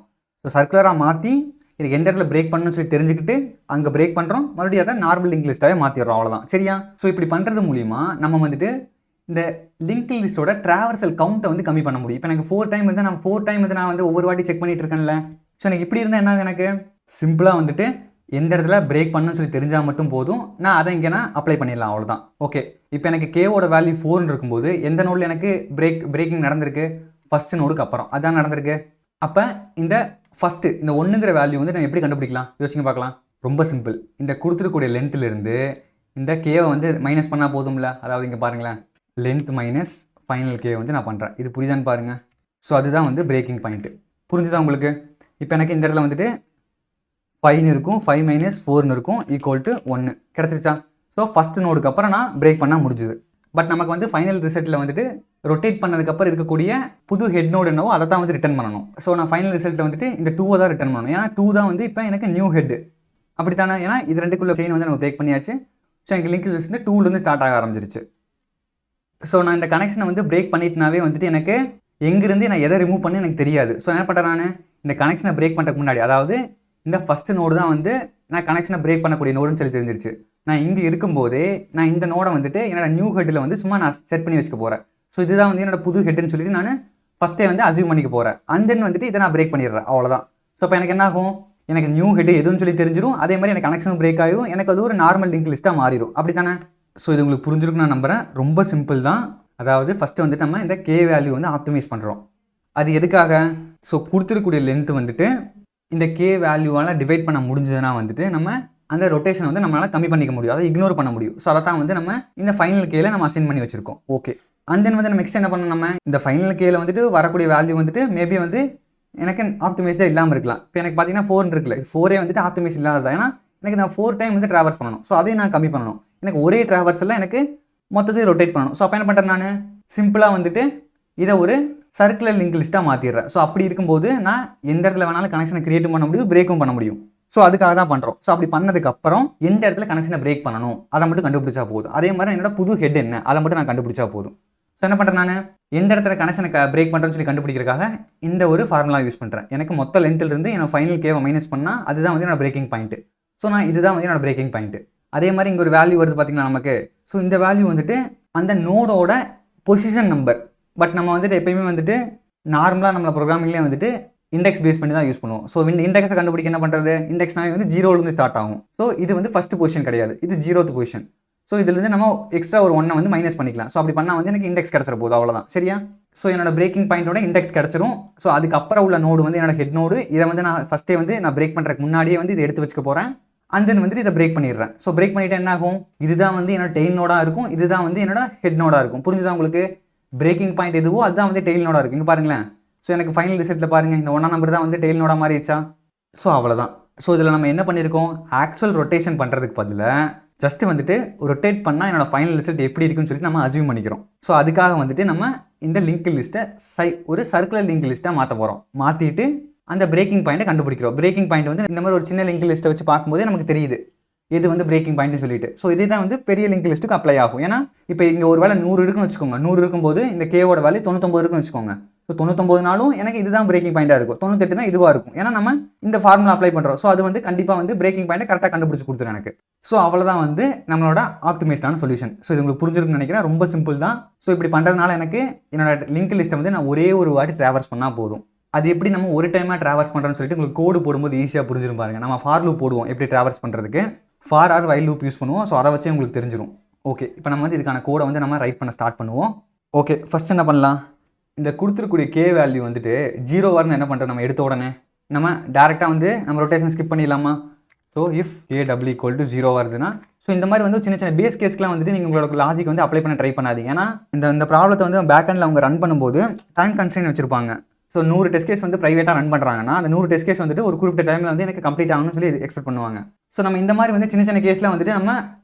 S1: ஸோ சர்க்குலராக மாற்றி எனக்கு எந்த இடத்துல பிரேக் பண்ணணும்னு சொல்லி தெரிஞ்சுக்கிட்டு அங்கே பிரேக் பண்ணுறோம், மறுபடியும் அதை நார்மல் லிங்க் லிஸ்ட்டாகவே மாற்றிடுறோம், அவ்வளோதான். சரியா? ஸோ இப்படி பண்ணுறது மூலிமா நம்ம வந்துட்டு இந்த லிங்க் லிஸ்ட்டோட ட்ராவர்சல் கவுண்ட்டை வந்து கம்மி பண்ண முடியும். இப்போ எனக்கு 4 டைம் வந்து நான் வந்து ஒவ்வொரு வாட்டி செக் பண்ணிட்டு இருக்கேன்ல. ஸோ எனக்கு இப்படி இருந்தால் என்ன, எனக்கு சிம்பிளாக வந்துட்டு எந்த இடத்துல பிரேக் பண்ணணும்னு சொல்லி தெரிஞ்சால் மட்டும் போதும், நான் அதை இங்கே அப்ளை பண்ணிடலாம், அவ்வளோதான். ஓகே, இப்போ எனக்கு கேவோட வேல்யூ 4ன்னு இருக்கும்போது எந்த நோடில் எனக்கு பிரேக்கிங் நடந்திருக்கு, ஃபஸ்ட்டு நோடுக்கு அப்புறம் அதான் நடந்திருக்கு. அப்போ இந்த ஃபஸ்ட்டு இந்த 1ங்கிற வேல்யூ வந்து நம்ம எப்படி கண்டுபிடிக்கலாம், யோசிங்க பார்க்கலாம். ரொம்ப சிம்பிள். இந்த கொடுத்துருக்கூடிய லென்த்திலிருந்து இந்த கேவை வந்து மைனஸ் பண்ணால் போதும்ல. அதாவது இங்கே பாருங்களேன், லென்த் மைனஸ் ஃபைனல் கே வந்து நான் பண்ணுறேன். இது புரியுதான்னு பாருங்கள். ஸோ அதுதான் வந்து பிரேக்கிங் பாயிண்ட்டு. புரிஞ்சுதான் உங்களுக்கு? இப்போ எனக்கு இந்த இடத்துல வந்துட்டு 5ன்னு இருக்கும், 5 மைனஸ் 4ன்னு இருக்கும், ஈக்குவல் டு 1 கிடச்சிருச்சா. ஸோ ஃபஸ்ட்டு நோடுக்கு அப்புறம் நான் பிரேக் பண்ணால் முடிஞ்சுது. பட் நமக்கு வந்து ஃபைனல் ரிசல்ட்டில் வந்துட்டு ரொட்டேட் பண்ணதுக்கப்புறம் இருக்கக்கூடிய புது ஹெட் நோடு என்னவோ அதை தான் வந்து ரிட்டர்ன் பண்ணணும். ஸோ நான் ஃபைனல் ரிசல்ட்டை வந்துட்டு இந்த 2 தான் ரிட்டர்ன் பண்ணணும். ஏன்னா 2 தான் வந்து இப்போ எனக்கு நியூ ஹெட்டு, அப்படி தானே. ஏன்னா இது 2க்குள்ள செயின் வந்து நம்ம பிரேக் பண்ணியாச்சு. ஸோ எனக்கு லிங்க் லிஸ்ட் வந்து 2லேருந்து ஸ்டார்ட் ஆக ஆரம்பிச்சிருச்சு. ஸோ நான் இந்த கனெக்ஷனை வந்து பிரேக் பண்ணிட்டுனாவே வந்துட்டு எனக்கு எங்கேருந்து நான் எதை ரிமூவ் பண்ணி எனக்கு தெரியாது. ஸோ என்ன பண்ணுறேன், நான் இந்த கனெக்ஷனை பிரேக் பண்ணுறதுக்கு முன்னாடி, அதாவது இந்த ஃபஸ்ட்டு நோடு தான் வந்து நான் கனெக்ஷனை பிரேக் பண்ணக்கூடிய நோடுன்னு சொல்லி தெரிஞ்சிருச்சு. நான் இங்கே இருக்கும்போதே நான் இந்த நோடை வந்துட்டு என்னோட நியூ ஹெட்டில் வந்து சும்மா நான் செட் பண்ணி வச்சுக்க போகிறேன். ஸோ இதுதான் வந்து என்னோட புது ஹெட்டுன்னு சொல்லிட்டு நான் ஃபஸ்ட்டே வந்து அசியூம் பண்ணிக்க போகிறேன். அண்ட் தென் வந்துட்டு இதை நான் பிரேக் பண்ணிடுறேன், அவ்வளோதான். ஸோ இப்போ எனக்கு என்ன ஆகும், எனக்கு நியூ ஹெட் எதுன்னு சொல்லி தெரிஞ்சிடும். அதே மாதிரி எனக்கு கனெக்ஷனும் பிரேக் ஆகிடும், எனக்கு அது ஒரு நார்மல் லிங்க் லிஸ்ட்டாக மாறிடும், அப்படி தானே. ஸோ இது உங்களுக்கு புரிஞ்சிருக்குன்னு நான் நம்புகிறேன். ரொம்ப சிம்பிள் தான். அதாவது ஃபஸ்ட்டு வந்துட்டு நம்ம இந்த கே வேல்யூ வந்து ஆப்டிமைஸ் பண்ணுறோம். அது எதுக்காக, ஸோ கொடுத்துருக்கூடிய லென்த்து வந்துட்டு இந்த கே வேல்யூவால் டிவைட் பண்ண முடிஞ்சதுன்னா வந்துட்டு நம்ம அந்த ரொட்டேஷன் வந்து நம்மளால் கம்மி பண்ணிக்க முடியும், அதை இக்னோர் பண்ண முடியும். ஸோ அதை தான் வந்து நம்ம இந்த ஃபைனல் கேல நம்ம அசைன் பண்ணி வச்சிருக்கோம். ஓகே, அண்ட் தென் வந்து நம்ம நெக்ஸ்ட் என்ன பண்ணணும், நம்ம இந்த ஃபைனல் கேல வந்துட்டு வரக்கூடிய வேல்யூ வந்துட்டு மேபி வந்து எனக்கு ஆப்டிமைஸ்டாக இல்லாமல் இருக்கலாம். இப்போ எனக்கு பார்த்தீங்கன்னா 4 இருக்குல்ல, 4 வந்துட்டு ஆப்டிமைஸ் இல்லாதது. ஏன்னா எனக்கு நான் 4 டைம் வந்து ட்ராவர்ஸ் பண்ணணும். ஸோ அதையும் நான் கம்மி பண்ணணும். எனக்கு ஒரே ட்ராவர்ஸில் எனக்கு மொத்தத்தையும் ரொட்டேட் பண்ணணும். ஸோ அப்போ என்ன பண்ணுறேன், நான் சிம்பிளாக வந்துட்டு இதை ஒரு சர்க்குலர் லிங்க் லிஸ்ட்டாக மாற்றிடுறேன். ஸோ அப்படி இருக்கும்போது நான் எந்த இடத்துல வேணாலும் கனெக்ஷனை கிரியேட்டும் பண்ண முடியும், பிரேக்கும் பண்ண முடியும். ஸோ அதுக்காக தான் பண்ணுறோம். ஸோ அப்படி பண்ணதுக்கப்புறம் எந்த இடத்துல கனெக்ஷனை பிரேக் பண்ணணும் அதை மட்டும் கண்டுபிடிச்சா போதும். அதே மாதிரி என்னோட புது ஹெட் என்ன அதை மட்டும் நான் கண்டுபிடிச்சா போதும். ஸோ என்ன பண்ணுறேன், நான் எந்த இடத்துல கனெக்ஷனை பிரேக் பண்ணுறேன்னு சொல்லி கண்டுபிடிக்கிறதுக்காக இந்த ஒரு ஃபார்முலா யூஸ் பண்ணுறேன். எனக்கு மொத்த லென்த்திலிருந்து என்னோட ஃபைனல் கேவை மைனஸ் பண்ணால் அதுதான் வந்து என்னோட பிரேக்கிங் பாயிண்ட்டு. ஸோ நான் இதுதான் வந்து என்னோட பிரேக்கிங் பாயிண்ட்டு. அதே மாதிரி இங்கே ஒரு வேல்யூ வருது பார்த்தீங்கன்னா நமக்கு. ஸோ இந்த வேல்யூ வந்துட்டு அந்த நோடோட பொசிஷன் நம்பர். பட் நம்ம வந்துட்டு எப்பயுமே வந்துட்டு நார்மலாக நம்மள ப்ரோக்ராமிங்லேயே வந்துட்டு இண்டெக்ஸ் பேஸ் பண்ணி தான் யூஸ் பண்ணுவோம். ஸோ இந்த இண்டெக்ஸை கண்டுபிடிக்க என்ன பண்ணுறது, இண்டெக்ஸ்னாவே வந்து 0லேருந்து ஸ்டார்ட் ஆகும். ஸோ இது வந்து ஃபஸ்ட்டு பொசிஷன் கிடையாது, இது 0th பொசிஷன். ஸோ இதுலேருந்து நம்ம எக்ஸ்ட்ரா ஒரு 1 வந்து மைனஸ் பண்ணிக்கலாம். ஸோ அப்படி பண்ணால் வந்து எனக்கு இண்டெக்ஸ் கிடச்சிட போகுது, அவ்வளோதான். சரியா? ஸோ என்னோட பிரேக்கிங் பாயிண்டோட இண்டெக்ஸ் கிடச்சிரும். ஸோ அதுக்கப்புறம் உள்ள நோடு வந்து என்னோட ஹெட் நோடு. இதை வந்து நான் ஃபஸ்ட்டே வந்து நான் பிரேக் பண்ணுறதுக்கு முன்னாடியே வந்து இதை எடுத்து வச்சுக்க போகிறேன். அண்ட் தென் வந்துட்டு இதை பிரேக் பண்ணிடுறேன். ஸோ பிரேக் பண்ணிவிட்டு என்ன ஆகும், இதுதான் வந்து என்னோட டெயில் நோடாக இருக்கும், இதுதான் வந்து என்னோட ஹெட் நோடாக இருக்கும். புரிஞ்சுதான் உங்களுக்கு? பிரேக்கிங் பாயிண்ட் எதுவோ அதுதான் வந்து டெயில் நோடாக இருக்குது. இங்கே பாருங்களேன். ஸோ எனக்கு ஃபைனல் ரிசல்ட்டில் பாருங்கள், இந்த 1ஆம் நம்பர் தான் வந்து டெயில் நோடாக மாறிடுச்சா? ஸோ அவ்வளோதான். ஸோ இதில் நம்ம என்ன பண்ணியிருக்கோம், ஆக்சுவல் ரொட்டேஷன் பண்ணுறதுக்கு பதிலாக ஜஸ்ட்டு வந்துட்டு ரொட்டேட் பண்ணால் என்னோட ஃபைனல் ரிசல்ட் எப்படி இருக்குன்னு சொல்லிட்டு நம்ம அசியூம் பண்ணிக்கிறோம். ஸோ அதுக்காக வந்துட்டு நம்ம இந்த லிங்க் லிஸ்ட்டை ஒரு சர்க்குலர் லிங்க் லிஸ்ட்டாக மாற்ற போகிறோம். மாற்றிட்டு அந்த பிரேக்கிங் பாயிண்ட்டை கண்டுபிடிக்கிறோம். பிரேக்கிங் பாயிண்ட் வந்து இந்த மாதிரி ஒரு சின்ன லிங்க் லிஸ்ட்டை வச்சு பார்க்கும்போதே நமக்கு தெரியுது இது வந்து பிரேக்கிங் பாயிண்ட்னு சொல்லிட்டு. ஸோ இதே தான் வந்து பெரிய லிங்க் லிஸ்ட்டுக்கு அப்ளை ஆகும். ஏன்னா இப்போ இங்கே ஒரு வேலை 100 இருக்குன்னு வச்சுக்கோங்க, 100 இருக்கும்போது இந்த கேவோட வேல்யூ 99 இருக்குன்னு வச்சுக்கோங்க. ஸோ 99 நாளும் எனக்கு இதுதான் பிரேக்கிங் பாயிண்டாக இருக்கும், 98 தான் இதுவாக இருக்கும். ஏன்னா நம்ம இந்த ஃபார்முலா அப்ளை பண்ணுறோம். ஸோ அது வந்து கண்டிப்பாக வந்து பிரேக்கிங் பாயிண்ட்டை கரெக்டாக கண்டுபிடிச்சி கொடுத்துரும் எனக்கு. ஸோ அவ்வளோதான் வந்து நம்மளோட ஆப்டிமைஸ்டான சொல்யூஷன். ஸோ இது உங்களுக்கு புரிஞ்சிருக்குன்னு நினைக்கிறேன். ரொம்ப சிம்பிள் தான். ஸோ இப்படி பண்ணுறதுனால எனக்கு என்னோட லிங்க் லிஸ்ட்டை வந்து நான் ஒரே ஒரு வாட்டி ட்ராவர்ஸ் பண்ணால் போதும். அது எப்படி நம்ம ஒரு டைமாக ட்ராவர்ஸ் பண்ணுறோன்னு சொல்லிட்டு உங்களுக்கு கோடு போடும்போது ஈஸியாக புரிஞ்சிரும் பாருங்க. நம்ம ஃபார் லூப் போடுவோம் எப்படி ட்ராவர்ஸ் பண்ணுறதுக்கு, for or while loop use பண்ணுவோம். ஸோ அதை வச்சே உங்களுக்கு தெரிஞ்சிடும். ஓகே, இப்போ நம்ம வந்து இதுக்கான கோடை வந்து நம்ம ரைட் பண்ண ஸ்டார்ட் பண்ணுவோம். ஓகே, ஃபஸ்ட் என்ன பண்ணலாம், இந்த கொடுத்துருக்கூடிய கே வேல்யூ வந்துட்டு 0 வரணும். என்ன பண்ணுறோம், நம்ம எடுத்த உடனே நம்ம டேரெக்டாக வந்து நம்ம ரொட்டேஷன் ஸ்கிப் பண்ணிடலாமா? So if K W equal to 0 வருதுன்னா, ஸோ இந்த மாதிரி வந்து சின்ன சின்ன பேஸ் கேஸ்க்குலாம் வந்துட்டு நீங்கள் உங்களோட லாஜிக் வந்து அப்ளை பண்ண ட்ரை பண்ணாதீங்க. ஏன்னா இந்த ப்ராப்ளத்தை வந்து பேக் எண்டில் அவங்க ரன் பண்ணும்போது டைம் கன்ஸ்ட்ரெயின் வச்சிருப்பாங்க. ஸோ 100 டெஸ்ட் கேஸ் வந்து ப்ரைவேட்டாக ரன் பண்ணுறாங்கன்னா அந்த 100 டெஸ்ட் கேஸ் வந்துட்டு ஒரு குறிப்பிட்ட டைமில் வந்து எனக்கு கம்ப்ளீட் ஆகணும்னு சொல்லி எக்ஸ்பெக்ட் பண்ணுவாங்க. ஸோ நம்ம இந்த மாதிரி வந்து சின்ன சின்ன கேஸில் வந்துட்டு நம்ம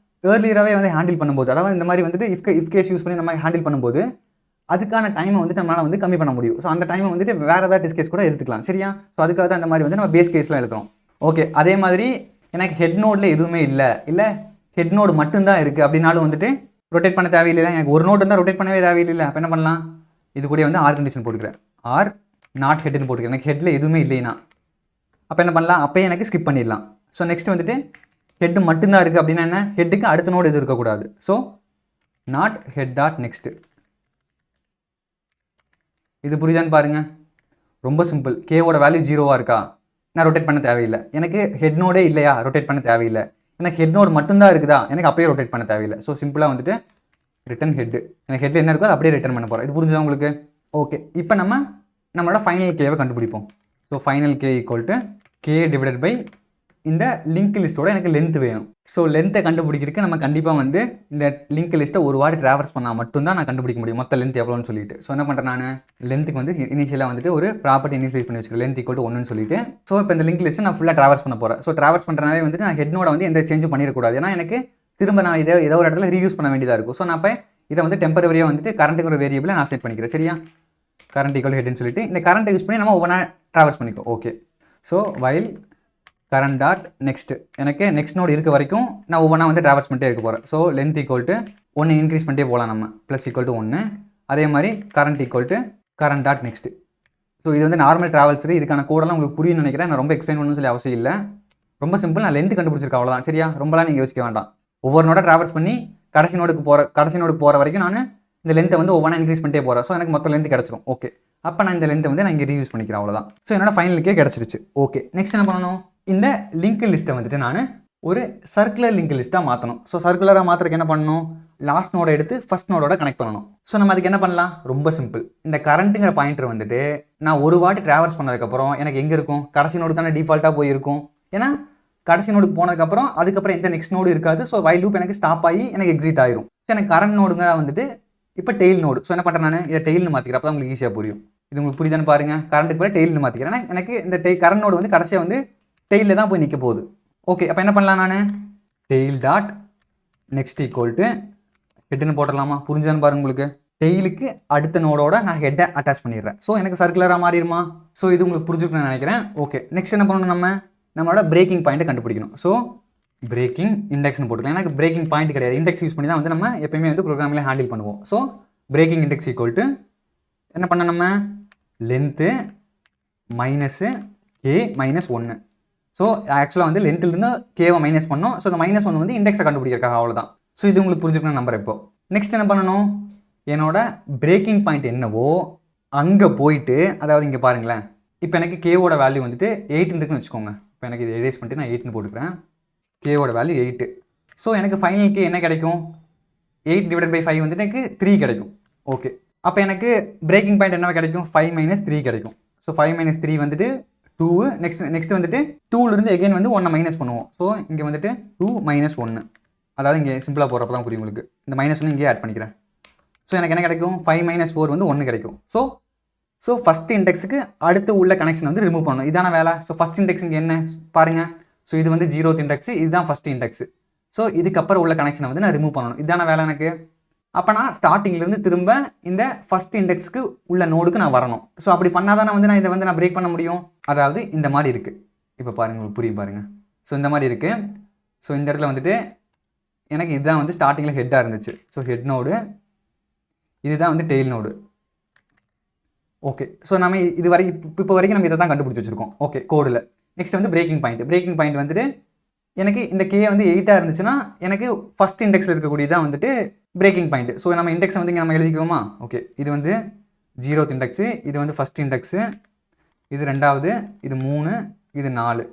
S1: ஏர்லியராகவே வந்து ஹேண்டில் பண்ணும்போது, அதாவது இந்த மாதிரி வந்துட்டு இஃப் கேஸ் யூஸ் பண்ணி நம்ம ஹேண்டில் பண்ணும்போது அதுக்கான டைமை வந்துட்டு நம்மளால் வந்து கம்மி பண்ண முடியும். ஸோ அந்த டைமை வந்துட்டு வேறு ஏதாவது டெஸ்ட் கேஸ் கூட எடுத்துக்கலாம். சரியா? ஸோ அதுக்காக தான் இந்த மாதிரி வந்து நம்ம பேஸ் கேஸ்லாம் எழுதுறோம். ஓகே, அதே மாதிரி எனக்கு ஹெட் நோடில் எதுவுமே இல்லை ஹெட் நோடு மட்டும்தான் இருக்குது அப்படின்னாலும் வந்துட்டு ரொட்டேட் பண்ண தேவையில்லை. எனக்கு ஒரு நோடு இருந்தால் ரொட்டேட் பண்ணவே தேவையில்லை. அப்போ என்ன பண்ணலாம், இது கூட வந்து ஆர் கண்டிஷன் போட்டுக்கிறேன். ஆர் நாட் ஹெட்னு போட்டுக்கிறேன். எனக்கு ஹெட்டில் எதுவுமே இல்லைனா அப்போ என்ன பண்ணலாம், அப்போயே எனக்கு ஸ்கிப் பண்ணிடலாம். ஸோ நெக்ஸ்ட் வந்துட்டு ஹெட்டு மட்டும்தான் இருக்குது அப்படின்னா என்ன, ஹெட்டுக்கு அடுத்த நோடு எதுவும் இருக்கக்கூடாது. So not head dot next. இது புரியுதான்னு பாருங்கள். ரொம்ப சிம்பிள். கேவோட வேல்யூ 0வாக இருக்கா, நான் ரொட்டேட் பண்ண தேவையில்லை. எனக்கு ஹெட் நோடே இல்லையா, ரொட்டேட் பண்ண தேவையில்லை. எனக்கு ஹெட் நோடு மட்டும்தான் இருக்குதா, எனக்கு அப்பயே ரொட்டேட் பண்ண தேவையில்லை. ஸோ சிம்பிளாக வந்துட்டு ரிட்டன் ஹெட்டு, எனக்கு ஹெட்டில் என்ன இருக்கோ அதை அப்படியே ரிட்டர்ன் பண்ண போகிறேன். இது புரிஞ்சுதா உங்களுக்கு? ஓகே, இப்போ நம்மளோட ஃபைனல் கேவை கண்டுபிடிப்போம். So final K equal to K divided by இந்த லிங்க் லிஸ்ட்டோட எனக்கு லென்த் வேணும். ஸோ லென்த்தை கண்டுபிடிக்கிறதுக்கு நம்ம கண்டிப்பாக வந்து இந்த லிங்க் லிஸ்ட்டை ஒரு வாட்டி ட்ராவர்ஸ் பண்ணால் மட்டும்தான் நான் கண்டுபிடிக்க முடியும் மொத்த லென்த் எவ்வளோன்னு சொல்லிட்டு. ஸோ என்ன பண்ணுறேன், நான் லென்த்துக்கு வந்து இனிஷியலாக வந்துட்டு ஒரு ப்ராப்பர்ட்டி இனிஷியலைஸ் பண்ணி வச்சுருக்கேன், லென்த் ஈக்குவல் டு 1ன்னு சொல்லிட்டு. ஸோ இப்போ இந்த லிங்க் லிஸ்ட்டை நான் ஃபுல்லாக ட்ராவர்ஸ் பண்ண போகிறேன். ஸோ ட்ராவர்ஸ் பண்ணுறனாவே வந்துட்டு நான் ஹெட் நோட வந்து எந்த சேஞ்சும் பண்ணிடக்கூடாது. ஏன்னா எனக்கு திரும்ப நான் ஏதோ ஒரு இடத்துல ரீயூஸ் பண்ண வேண்டியதாக இருக்கும். ஸோ நான் இப்போ இதை வந்து டெம்பரவரியாக வந்துட்டு கரண்ட்டுக்கு ஒரு வேரியபிளை நான் செட் பண்ணிக்கிறேன். சரியா? கரண்ட் ஈக்குவல் ஹெட்னு சொல்லிட்டு இந்த கரண்ட்டை யூஸ் பண்ணி நம்ம ஒவ்வொன்றா ட்ராவர்ஸ் பண்ணிக்கோ. Okay, so while current dot next, எனக்கு நெக்ஸ்ட் நோடு இருக்க வரைக்கும் நான் ஒவ்வொன்றா வந்து ட்ராவர்ஸ் பண்ணிட்டே இருக்க போகிறேன். So length equal to 1 increase பண்ணிட்டே போகலாம் நம்ம, ப்ளஸ் ஈக்குவல் டு 1. அதே மாதிரி current equal to current dot next. So இது வந்து நார்மல் ட்ராவல்ஸ். இதுக்கான கோடெல்லாம் உங்களுக்கு புரியும்னு நினைக்கிறேன். நான் ரொம்ப எக்ஸ்பிளைன் பண்ணணும்னு சொல்லி அவசியம் இல்லை. ரொம்ப சிம்பிள். நான் லென்த் கண்டுபிடிச்சிருக்கேன், அவ்வளோதான். சரியா? ரொம்பலாம் நீங்கள் யோசிக்க வேண்டாம். ஒவ்வொரு நோட ட்ராவர்ஸ் பண்ணி கடைசி நோடுக்கு போகிற வரைக்கும் நான் இந்த லென்த்தை வந்து ஒவ்வொன்றா இன்க்ரீஸ் பண்ணிட்டே போகிறேன். ஸோ எனக்கு மொத்த லென்த் கிடச்சிரும். ஓகே, அப்போ நான் இந்த லென்த்தை வந்து நான் இங்கே ரீயூஸ் பண்ணிக்கிறேன், அவ்வளோதான். ஸோ என்னோட ஃபைனலுக்கே கிடச்சிருச்சு. ஓகே, நெக்ஸ்ட் என்ன பண்ணணும், இந்த லிங்க் லிஸ்ட்டை வந்துட்டு நான் ஒரு சர்க்குலர் லிங்க் லிஸ்ட்டாக மாற்றணும். ஸோ சர்க்குலராக மாற்றுறதுக்கு என்ன பண்ணணும், லாஸ்ட் நோட எடுத்து ஃபஸ்ட் நோடோட கனெக்ட் பண்ணணும். ஸோ நம்ம அதுக்கு என்ன பண்ணலாம், ரொம்ப சிம்பிள். இந்த கரண்ட்டுங்கிற பாயிண்டர் வந்துட்டு நான் ஒரு வாட்டி ட்ராவர்ஸ் பண்ணதுக்கப்புறம் எனக்கு எங்கே இருக்கும், கடைசி நோடு தானே டிஃபால்ட்டாக போயிருக்கும். ஏன்னா கடைசி நோடுக்கு போனதுக்கப்புறம் அதுக்கப்புறம் எந்த நெக்ஸ்ட் நோடு இருக்காது. ஸோ வைல் லூப் எனக்கு ஸ்டாப் ஆகி எனக்கு எக்ஸிட் ஆயிரும். ஸோ எனக்கு கரண்ட் நோடுங்க வந்துட்டு இப்போ டெயில் நோடு. ஸோ என்ன பண்ணுறேன், நான் இதை டெயில்னு மாற்றிக்கிறேன். அப்போ தான் உங்களுக்கு ஈஸியாக புரியும். இது உங்களுக்கு புரியுதான்னு பாருங்கள். கரண்ட்டுக்கு போய் டெயில்னு மாற்றிக்கிறேன். எனக்கு இந்த கரண்ட் நோடு வந்து கடைசியாக வந்து டெயிலில் தான் போய் நிற்க போகுது. ஓகே, அப்போ என்ன பண்ணலாம், நான் tail dot next equal to ஹெட்டுன்னு போட்டுடலாமா? புரிஞ்சுதான்னு பாருங்க உங்களுக்கு. டெயிலுக்கு அடுத்த நோடோட நான் ஹெட்டை அட்டாச் பண்ணிடுறேன். ஸோ எனக்கு சர்க்குலராக மாறிடுமா? ஸோ இது உங்களுக்கு புரிஞ்சுக்கணும்னு நினைக்கிறேன். ஓகே, நெக்ஸ்ட் என்ன பண்ணணும், நம்மளோட பிரேக்கிங் பாயிண்ட்டை கண்டுபிடிக்கணும். ஸோ பிரேக்கிங் இண்டெக்ஸ்னு போட்டுக்கலாம். எனக்கு பிரேக்கிங் பாயிண்ட் கிடையாது, இண்டெக்ஸ் யூஸ் பண்ணி தான் வந்து நம்ம எப்பயுமே வந்து ப்ரோக்ராமில் ஹேண்டில் பண்ணுவோம். So breaking index equal to என்ன பண்ண, நம்ம length minus K minus 1. So ஆக்சுவலாக வந்து லென்த்திலிருந்து கேவை மைனஸ் பண்ணோம். ஸோ இந்த -1 வந்து இண்டெக்ஸை கண்டுபிடிக்கிறக்காக, அவ்வளோதான். ஸோ இது உங்களுக்கு புரிஞ்சுக்கணும் நம்பர். இப்போ நெக்ஸ்ட் என்ன பண்ணணும், என்னோட பிரேக்கிங் பாயிண்ட் என்னவோ அங்கே போயிட்டு, அதாவது இங்கே பாருங்களேன், இப்போ எனக்கு கேவோட வேல்யூ வந்துட்டு 8 இருக்குன்னு வச்சுக்கோங்க. இப்போ எனக்கு இதை எரேஸ் பண்ணிட்டு நான் 8ன்னு போட்டுக்கிறேன். கேவோட வேல்யூ 8. ஸோ எனக்கு ஃபைனல் கே என்ன கிடைக்கும், 8 டிவைடட் பை 5 வந்துட்டு எனக்கு 3 கிடைக்கும். ஓகே, அப்போ எனக்கு பிரேக்கிங் பாயிண்ட் என்ன கிடைக்கும், 5 - 3 கிடைக்கும். ஸோ 5 - 3 வந்துட்டு 2 நெக்ஸ்ட் வந்துட்டு 2லேருந்து எகைன் வந்து 1 மைனஸ் பண்ணுவோம். ஸோ இங்கே வந்துட்டு 2 - 1, அதாவது இங்கே சிம்பிளாக போகிறப்ப தான் புரியும் உங்களுக்கு. இந்த மைனஸ் வந்து இங்கே ஆட் பண்ணிக்கிறேன். ஸோ எனக்கு என்ன கிடைக்கும், 5 - 4 வந்து 1 கிடைக்கும். ஸோ ஃபஸ்ட் இண்டெக்ஸுக்கு அடுத்து உள்ள கனெக்ஷன் வந்து ரிமூவ் பண்ணணும். இதான வேலை. ஸோ ஃபஸ்ட் இண்டெக்ஸ் இங்கே என்ன பாருங்கள். ஸோ இது வந்து 0th இண்டெக்ஸ், இதுதான் ஃபஸ்ட் இண்டெக்ஸ். ஸோ இதுக்கப்புறம் உள்ள கனெக்ஷனை வந்து நான் ரிமூவ் பண்ணணும். இதான வேலை எனக்கு. அப்போ நான் ஸ்டார்டிங்லேருந்து திரும்ப இந்த ஃபஸ்ட் இண்டெக்ஸ்க்கு உள்ள நோடுக்கு நான் வரணும். ஸோ அப்படி பண்ணால் தான் வந்து நான் இதை வந்து நான் பிரேக் பண்ண முடியும். அதாவது இந்த மாதிரி இருக்குது. இப்போ பாருங்கள், உங்களுக்கு புரியும் பாருங்கள். ஸோ இந்த மாதிரி இருக்குது. ஸோ இந்த இடத்துல வந்துட்டு எனக்கு இதுதான் வந்து ஸ்டார்டிங்கில் ஹெட்டாக இருந்துச்சு. ஸோ ஹெட் நோடு, இதுதான் வந்து டெயில் நோடு. ஓகே, ஸோ நம்ம இது வரைக்கும் இப்போ வரைக்கும் நம்ம இதை தான் கண்டுபிடிச்சி வச்சுருக்கோம். ஓகே, கோடில் நெக்ஸ்ட் வந்து பிரேக்கிங் பாயிண்ட் வந்துட்டு எனக்கு இந்த கே வந்து 8ஆக இருந்துச்சுன்னா எனக்கு ஃபஸ்ட் இண்டெக்ஸில் இருக்கக்கூடியதான் வந்துட்டு பிரேக்கிங் பாயிண்ட். ஸோ நம்ம இண்டெக்ஸை வந்து இங்கே நம்ம எழுதிக்குவோமா. ஓகே, இது வந்து 0th இண்டெக்ஸு, இது வந்து ஃபஸ்ட் இண்டெக்ஸு, இது 2வது, இது 3, இது 4.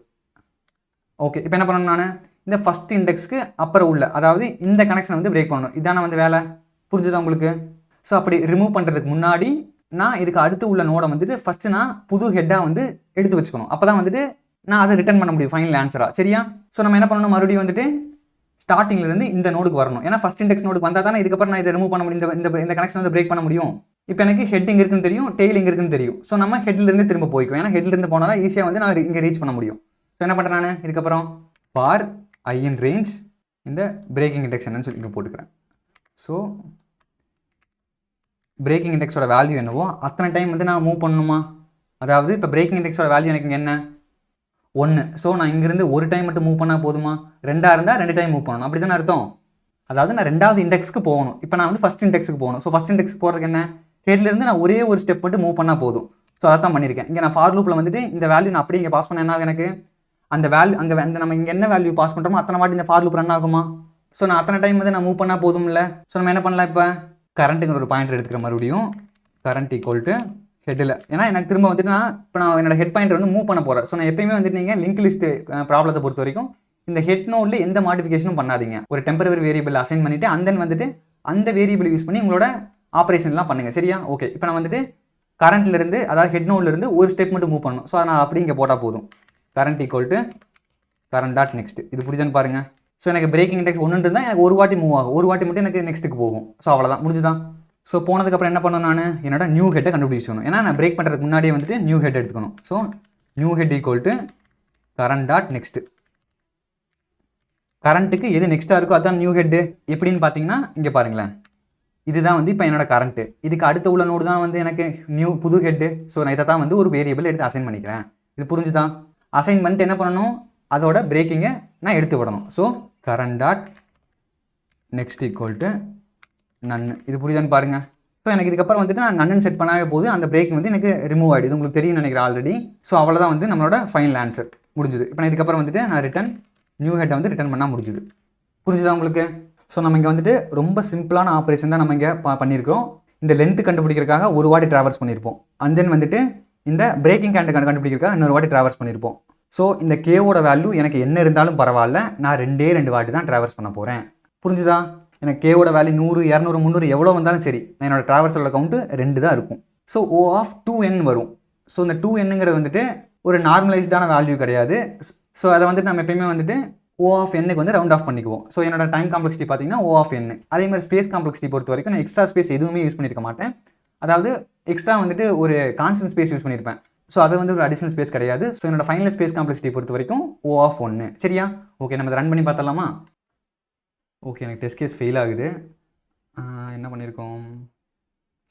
S1: ஓகே, இப்போ என்ன பண்ணணும், நான் இந்த ஃபஸ்ட் இண்டெக்ஸ்க்கு அப்புறம் உள்ள, அதாவது இந்த கனெக்ஷனை வந்து பிரேக் பண்ணணும். இதான வந்து வேலை. புரிஞ்சுதா உங்களுக்கு. ஸோ அப்படி ரிமூவ் பண்ணுறதுக்கு முன்னாடி நான் இதுக்கு அடுத்து உள்ள நோடை வந்துட்டு ஃபஸ்ட்டு நான் புது ஹெட்டாக வந்து எடுத்து வச்சுக்கணும். அப்போ தான் வந்துட்டு நான் அதை ரிட்டர்ன் பண்ண முடியும் ஃபைனல் ஆன்சராக. சரியா. ஸோ நம்ம என்ன பண்ணணும், மறுபடியும் வந்துட்டு ஸ்டார்டிங்லேருந்து இந்த நோடுக்கு வரணும். ஏன்னா ஃபஸ்ட் இண்டெக்ஸ் நோடுக்கு வந்தால் தானே இதுக்கப்புறம் நான் இதை ரிமூவ் பண்ண முடியும், இந்த கனெக்ஷன் வந்து பிரேக் பண்ண முடியும். இப்போ எனக்கு ஹெட் இங்கே இருக்குன்னு தெரியும், டெய்ல் இங்கே இருக்குன்னு தெரியும். ஸோ நம்ம ஹெட்லேருந்து திரும்ப போய்க்கும். ஏன்னா ஹெட்லேருந்து போனால் தான் ஈஸியாக வந்து நான் இங்கே ரீச் பண்ண முடியும். ஸோ என்ன பண்ணுறேன் நான் இதுக்கப்புறம் ஃபார் ஐ இன் ரேஞ்ச் இந்த பிரேக்கிங் இண்டெக்ஸ் என்னன்னு சொல்லி இங்கே போட்டுக்கிறேன். ஸோ பிரேக்கிங் இண்டெக்ஸோட வேல்யூ என்னவோ அத்தனை டைம் வந்து நான் மூவ் பண்ணணுமா. அதாவது இப்போ பிரேக்கிங் இண்டெக்ஸோட வேல்யூ எனக்கு என்ன 1. ஸோ நான் இங்கேருந்து ஒரு டைம் மட்டும் மூவ் பண்ணால் போதுமா. 2ஆக இருந்தால் 2 டைம் மூவ் பண்ணணும். அப்படி தானே அர்த்தம். அதாவது நான் 2வது இண்டெக்ஸ்க்கு போகணும். இப்போ நான் வந்து ஃபஸ்ட் இண்டெக்ஸுக்கு போகணும். ஸோ ஃபஸ்ட் இண்டெக்ஸ் போகிறதுக்கு என்ன, ஹெட்லேருந்து நான் ஒரே ஒரு ஸ்டெப் மட்டும் மூவ் பண்ணால் போதும். ஸோ அதை தான் பண்ணியிருக்கேன். இங்கே நான் ஃபார் லூப்பில் வந்துட்டு இந்த வேல்யூ நான் அப்படியே இங்கே பாஸ் பண்ண என்ன ஆகும், எனக்கு அந்த வேல்யூ அங்கே அந்த நம்ம இங்கே என்ன வேல்யூ பாஸ் பண்ணுறோமோ அத்தனை வாட்டி இந்த ஃபார் லூப் ரன் ஆகுமா. ஸோ நான் அத்தனை டைம் வந்து நான் மூவ் பண்ணால் போதும் இல்லை. ஸோ நம்ம என்ன பண்ணலாம், இப்போ கரண்ட்டுங்கிற ஒரு பாயிண்டர் எடுத்துக்கிற மறுபடியும் கரண்ட் ஈக்குவல் டு ஹெட்டில். ஏன்னா எனக்கு திரும்ப வந்துட்டு நான் என்னோட ஹெட் பாயிண்டர் வந்து மூவ் பண்ண போகிறேன். ஸோ நான் எப்பயுமே வந்துட்டு நீங்கள் லிங்க் லிஸ்ட் ப்ராப்ளத்தை பொறுத்த வரைக்கும் இந்த ஹெட் நோடில் எந்த மாடிஃபிகேஷனும் பண்ணாதீங்க. ஒரு டெம்பரரி வேரியபிள் அசைன் பண்ணிவிட்டு அந்த வந்துட்டு அந்த வேரியபிள் யூஸ் பண்ணி உங்களோட ஆப்ரேஷன்லாம் பண்ணுங்கள். சரியா. ஓகே, இப்போ நான் வந்துட்டு கரண்ட்லேருந்து, அதாவது ஹெட் நோட்லேருந்து ஒரு ஸ்டெப் மட்டும் மூவ் பண்ணணும். ஸோ நான் அப்படி இங்கே போட்டால் போதும். Current equal to current dot next. இது புரிஞ்சுன்னு பாருங்கள். ஸோ எனக்கு பிரேக்கிங் இண்டெக்ஸ் 1 இருந்தால் எனக்கு ஒரு வாட்டி மூவ் ஆகும், ஒரு வாட்டி மட்டும் எனக்கு நெக்ஸ்ட்டுக்கு போகும். ஸோ அவ்வளோதான், முடிஞ்சுதான். ஸோ போனதுக்கப்புறம் என்ன பண்ணணும், நான் என்னோட நியூ ஹெட்டை கண்டுபிடிச்சிக்கணும். ஏன்னா நான் பிரேக் பண்ணுறதுக்கு முன்னாடியே வந்துட்டு நியூ ஹெட் எடுத்துக்கணும். So new head equal to current dot next. கரண்ட்டுக்கு எது நெக்ஸ்ட்டாக இருக்கோ அதுதான் நியூ ஹெட்டு. எப்படின்னு பார்த்தீங்கன்னா இங்கே பாருங்களேன், இதுதான் வந்து இப்போ என்னோட கரண்ட்டு. இதுக்கு அடுத்த உள்ள நோடு தான் வந்து எனக்கு புது ஹெட்டு. ஸோ நான் இதை தான் வந்து ஒரு வேரியபிள் எடுத்து அசைன் பண்ணிக்கிறேன். இது புரிஞ்சுதான். அசைன் பண்ணிட்டு என்ன பண்ணணும், அதோட பிரேக்கிங்கை நான் எடுத்து விடணும். So current dot next equal to none. இது புரியுதான்னு பாருங்கள். ஸோ எனக்கு இதுக்கப்புறம் வந்துட்டு நான் நன்னு செட் பண்ணாவே போது அந்த பிரேக் வந்து எனக்கு ரிமூவ் ஆகிடுது. உங்களுக்கு தெரியும் நினைக்கிறேன் ஆல்ரெடி. ஸோ அவ்வளோதான் வந்து நம்மளோட ஃபைனல் ஆன்சர் முடிஞ்சுது. இப்போ நான் இதுக்கப்புறம் வந்துட்டு நான் ரிட்டன் நியூ ஹெட்டை வந்து ரிட்டன் பண்ணால் முடிஞ்சுது. புரிஞ்சுதா உங்களுக்கு. ஸோ நம்ம இங்கே வந்துட்டு ரொம்ப சிம்பிளான ஆப்ரேஷன் தான் நம்ம இங்கே பண்ணியிருக்கோம். இந்த லென்த்து கண்டுபிடிக்கிறதுக்காக ஒரு வாட்டி ட்ராவல்ஸ் பண்ணியிருப்போம். அண்ட் தென் வந்துட்டு இந்த பிரேக்கிங் கண்டுபிடிக்கிறதுக்காக இன்னொரு வாட்டி ட்ராவல்ஸ் பண்ணியிருப்போம். ஸோ இந்த கேவோட வேல்யூ எனக்கு என்ன இருந்தாலும் பரவாயில்ல, நான் 2 வாட்டி தான் ட்ராவல்ஸ் பண்ண போகிறேன். புரிஞ்சுதா. எனக்கு கேவோட வேல்யூ 100, 200, 300 எவ்வளோ வந்தாலும் சரி, நான் என்னோட ட்ராவல்ஸோட கவுண்ட்டு 2 தான் இருக்கும். ஸோ O ஆஃப் 2n வரும். ஸோ இந்த 2nங்கிறது வந்துட்டு ஒரு நார்மலைஸ்டான வேல்யூ கிடையாது. ஸோ அதை வந்துட்டு நம்ம எப்பயுமே வந்துட்டு O ஆஃப் n-க்கு வந்து ரவுண்ட் ஆஃப் பண்ணிக்குவோம். ஸோ என்னோட டைம் காம்ப்ளெக்சிட்டி பார்த்தீங்கன்னா O ஆஃப் n. அதே மாதிரி ஸ்பேஸ் காம்ப்ளெக்சிட்டி பொறுத்த வரைக்கும் நான் எக்ஸ்ட்ரா ஸ்பேஸ் எதுவுமே யூஸ் பண்ணியிருக்க மாட்டேன். அதாவது எக்ஸ்ட்ரா வந்துட்டு ஒரு கான்ஸ்டன்ட் ஸ்பேஸ் யூஸ் பண்ணியிருப்பேன். ஸோ அது வந்து ஒரு அடிஷனல் ஸ்பேஸ் கிடையாது. ஸோ என்னோட ஃபைனல் ஸ்பேஸ் காம்ப்ளெக்சிட்டி பொறுத்த வரைக்கும் O ஆஃப் 1. சரியா. ஓகே, நம்ம ரன் பண்ணி பார்த்தலாமா. ஓகே, எனக்கு டெஸ்ட் கேஸ் ஃபெயில் ஆகுது. என்ன பண்ணியிருக்கோம்,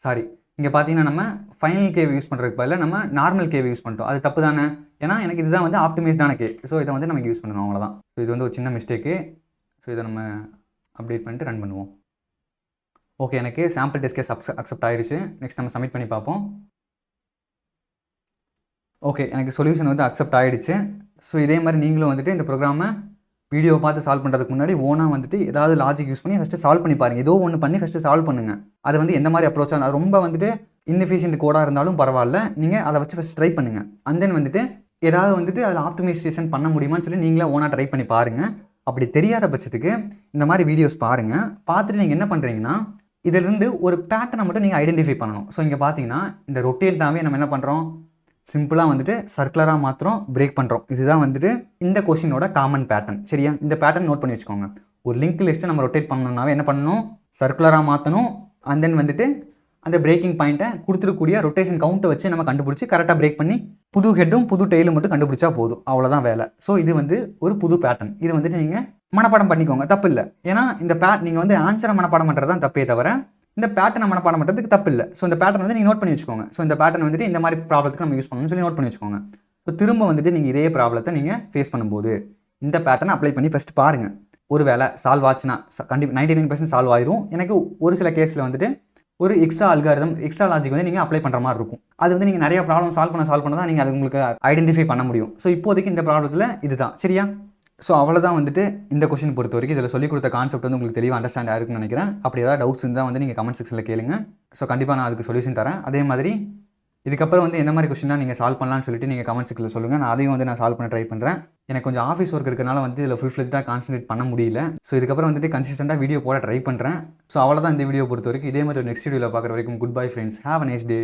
S1: சாரி, இங்கே பார்த்தீங்கன்னா நம்ம ஃபைனல் கேவ் யூஸ் பண்ணுறதுக்கு பதிலாக நம்ம நார்மல் கேவ் யூஸ் பண்ணிட்டோம். அது தப்பு தானே. ஏன்னா எனக்கு இதுதான் வந்து ஆப்டிமைஸ்டான கே. ஸோ இதை வந்து நமக்கு யூஸ் பண்ணணும், அவ்வளோதான். ஸோ இது வந்து ஒரு சின்ன மிஸ்டேக்கு. ஸோ இதை நம்ம அப்டேட் பண்ணிட்டு ரன் பண்ணுவோம். ஓகே, எனக்கு சாம்பிள் டெஸ்ட் கேஸ் அக்செப்ட் ஆயிடுச்சு. நெக்ஸ்ட் நம்ம சப்மிட் பண்ணி பார்ப்போம். ஓகே, எனக்கு சொல்யூஷன் வந்து அக்செப்ட் ஆகிடுச்சு. ஸோ இதே மாதிரி நீங்களும் வந்துட்டு இந்த ப்ரோக்ராமை வீடியோவை பார்த்து சால்வ் பண்ணுறதுக்கு முன்னாடி ஓனாக வந்துட்டு ஏதாவது லாஜிக் யூஸ் பண்ணி ஃபஸ்ட்டு சால்வ் பண்ணி பாருங்கள். ஏதோ ஒன்று பண்ணி ஃபஸ்ட்டு சால்வ் பண்ணுங்கள். அது வந்து எந்த மாதிரி அப்ரோச்சாக அது ரொம்ப வந்துட்டு இன்எஃபிஷியன்ட் கோடாக இருந்தாலும் பரவாயில்ல, நீங்கள் அதை வச்சு ஃபஸ்ட் ட்ரை பண்ணுங்கள். அண்ட் தென் வந்துட்டு ஏதாவது வந்துட்டு அதில் ஆப்டிமைசேஷன் பண்ண முடியுமான்னு சொல்லி நீங்களே ஓனாக ட்ரை பண்ணி பாருங்கள். அப்படி தெரியாத பட்சத்துக்கு இந்த மாதிரி வீடியோஸ் பாருங்கள். பார்த்துட்டு நீங்கள் என்ன பண்ணுறீங்கன்னா இதிலிருந்து ஒரு பேட்டர்னை மட்டும் நீங்கள் ஐடென்டிஃபை பண்ணணும். ஸோ இங்கே பார்த்தீங்கன்னா இந்த ரொட்டேட்டாகவே நம்ம என்ன பண்ணுறோம், சிம்பிளாக வந்துட்டு சர்க்குலராக மாத்திரம் பிரேக் பண்ணுறோம். இதுதான் வந்துட்டு இந்த கொஷினோட காமன் பேட்டர்ன். சரியா? இந்த பேட்டர்ன் நோட் பண்ணி வச்சுக்கோங்க. ஒரு லிங்க் லிஸ்ட்டை நம்ம ரொட்டேட் பண்ணணும்னாவே என்ன பண்ணணும்? சர்க்குலராக மாற்றணும். அண்ட் தென் வந்துட்டு அந்த பிரேக்கிங் பாயிண்ட்டை கொடுத்துருக்கூடிய ரொட்டேஷன் கவுண்ட்டை வச்சு நம்ம கண்டுபிடிச்சி கரெக்டாக பிரேக் பண்ணி புது ஹெட்டும் புது டெயிலும் மட்டும் கண்டுபிடிச்சா போதும். அவ்வளோதான் வேலை. ஸோ இது வந்து ஒரு புது பேட்டர்ன். இது வந்துட்டு நீங்கள் மனப்பாடம் பண்ணிக்கோங்க, தப்பு இல்லை. ஏன்னா இந்த நீங்கள் வந்து ஆன்சரை மனப்பாடம் பண்ணுறது தான் தப்பே தவிர இந்த பேட்டர்னை மனப்பாடம் பண்ணுறதுக்கு தப்பு இல்லை. ஸோ இந்த பேட்டர்ன் வந்து நீங்கள் நோட் பண்ணி வச்சுக்கோங்க. ஸோ இந்த பேட்டர்ன் வந்துட்டு இந்த மாதிரி ப்ராப்ளத்துக்கு நம்ம யூஸ் பண்ணணும்னு சொல்லி நோட் பண்ணி வச்சுக்கோங்க. ஸோ திரும்ப வந்துட்டு நீங்கள் இதே ப்ராப்ளத்தை நீங்கள் ஃபேஸ் பண்ணும்போது இந்த பேட்டர்னை அப்ளை பண்ணி ஃபஸ்ட்டு பாருங்கள். ஒரு வேலை சால்வ் ஆச்சுன்னா கண்டிப்பாக 99% சால்வ் ஆயிரும். எனக்கு ஒரு சில கேஸில் வந்துட்டு ஒரு எக்ஸ்ட்ரா அல்காரிதம், எக்ஸ்ட்ரா லாஜிக் வந்து நீங்கள் அப்ளை பண்ணுற மாதிரி இருக்கும். அது வந்து நீங்கள் நிறைய ப்ராப்ளம் சால்வ் பண்ண தான் நீங்கள் அது உங்களுக்கு ஐடென்டிஃபை பண்ண முடியும். ஸோ இப்போதைக்கு இந்த ப்ராப்ளத்தில் இதுதான். சரியா? ஸோ அவ்வளோதான் வந்துட்டு இந்த கொஸ்டின் பொறுத்த வரைக்கும். இதில் சொல்லிக் கொடுத்த கான்செப்ட் வந்து உங்களுக்கு தெளிவாக அண்டர்ஸ்டாண்ட் ஆயிருக்குன்னு நினைக்கிறேன். அப்படி ஏதாவது டவுட்ஸ் இருந்தால் வந்து நீங்கள் கமெண்ட் செக்ஷனில் கேளுங்க. ஸோ கண்டிப்பாக நான் அதுக்கு சொல்யூஷன் தரேன். அதே மாதிரி இதுக்கப்புறம் வந்து எந்த மாதிரி கொஸ்டினாக நீங்கள் சால்வ் பண்ணலான்னு சொல்லிட்டு நீங்கள் கமெண்ட் செக்ஷனில் சொல்லுங்கள். நான் அதையும் வந்து நான் சால்வ் பண்ண ட்ரை பண்ணுறேன். எனக்கு கொஞ்சம் ஆஃபீஸ் ஒர்க் இருக்கனால வந்து இதில் ஃபுல் ஃப்ளெஜ்டாக கான்சன்ட்ரேட் பண்ண முடியல. ஸோ இதுக்கப்புறம் வந்துட்டு கன்சிஸ்டண்டாக வீடியோ போட ட்ரை பண்ணுறேன். ஸோ அவ்வளோதான் இந்த வீடியோ பொறுத்த வரைக்கும். இதே மாதிரி ஒரு நெக்ஸ்ட் வீடியோவில் பார்க்குற வரைக்கும் good bye friends. Have a nice day.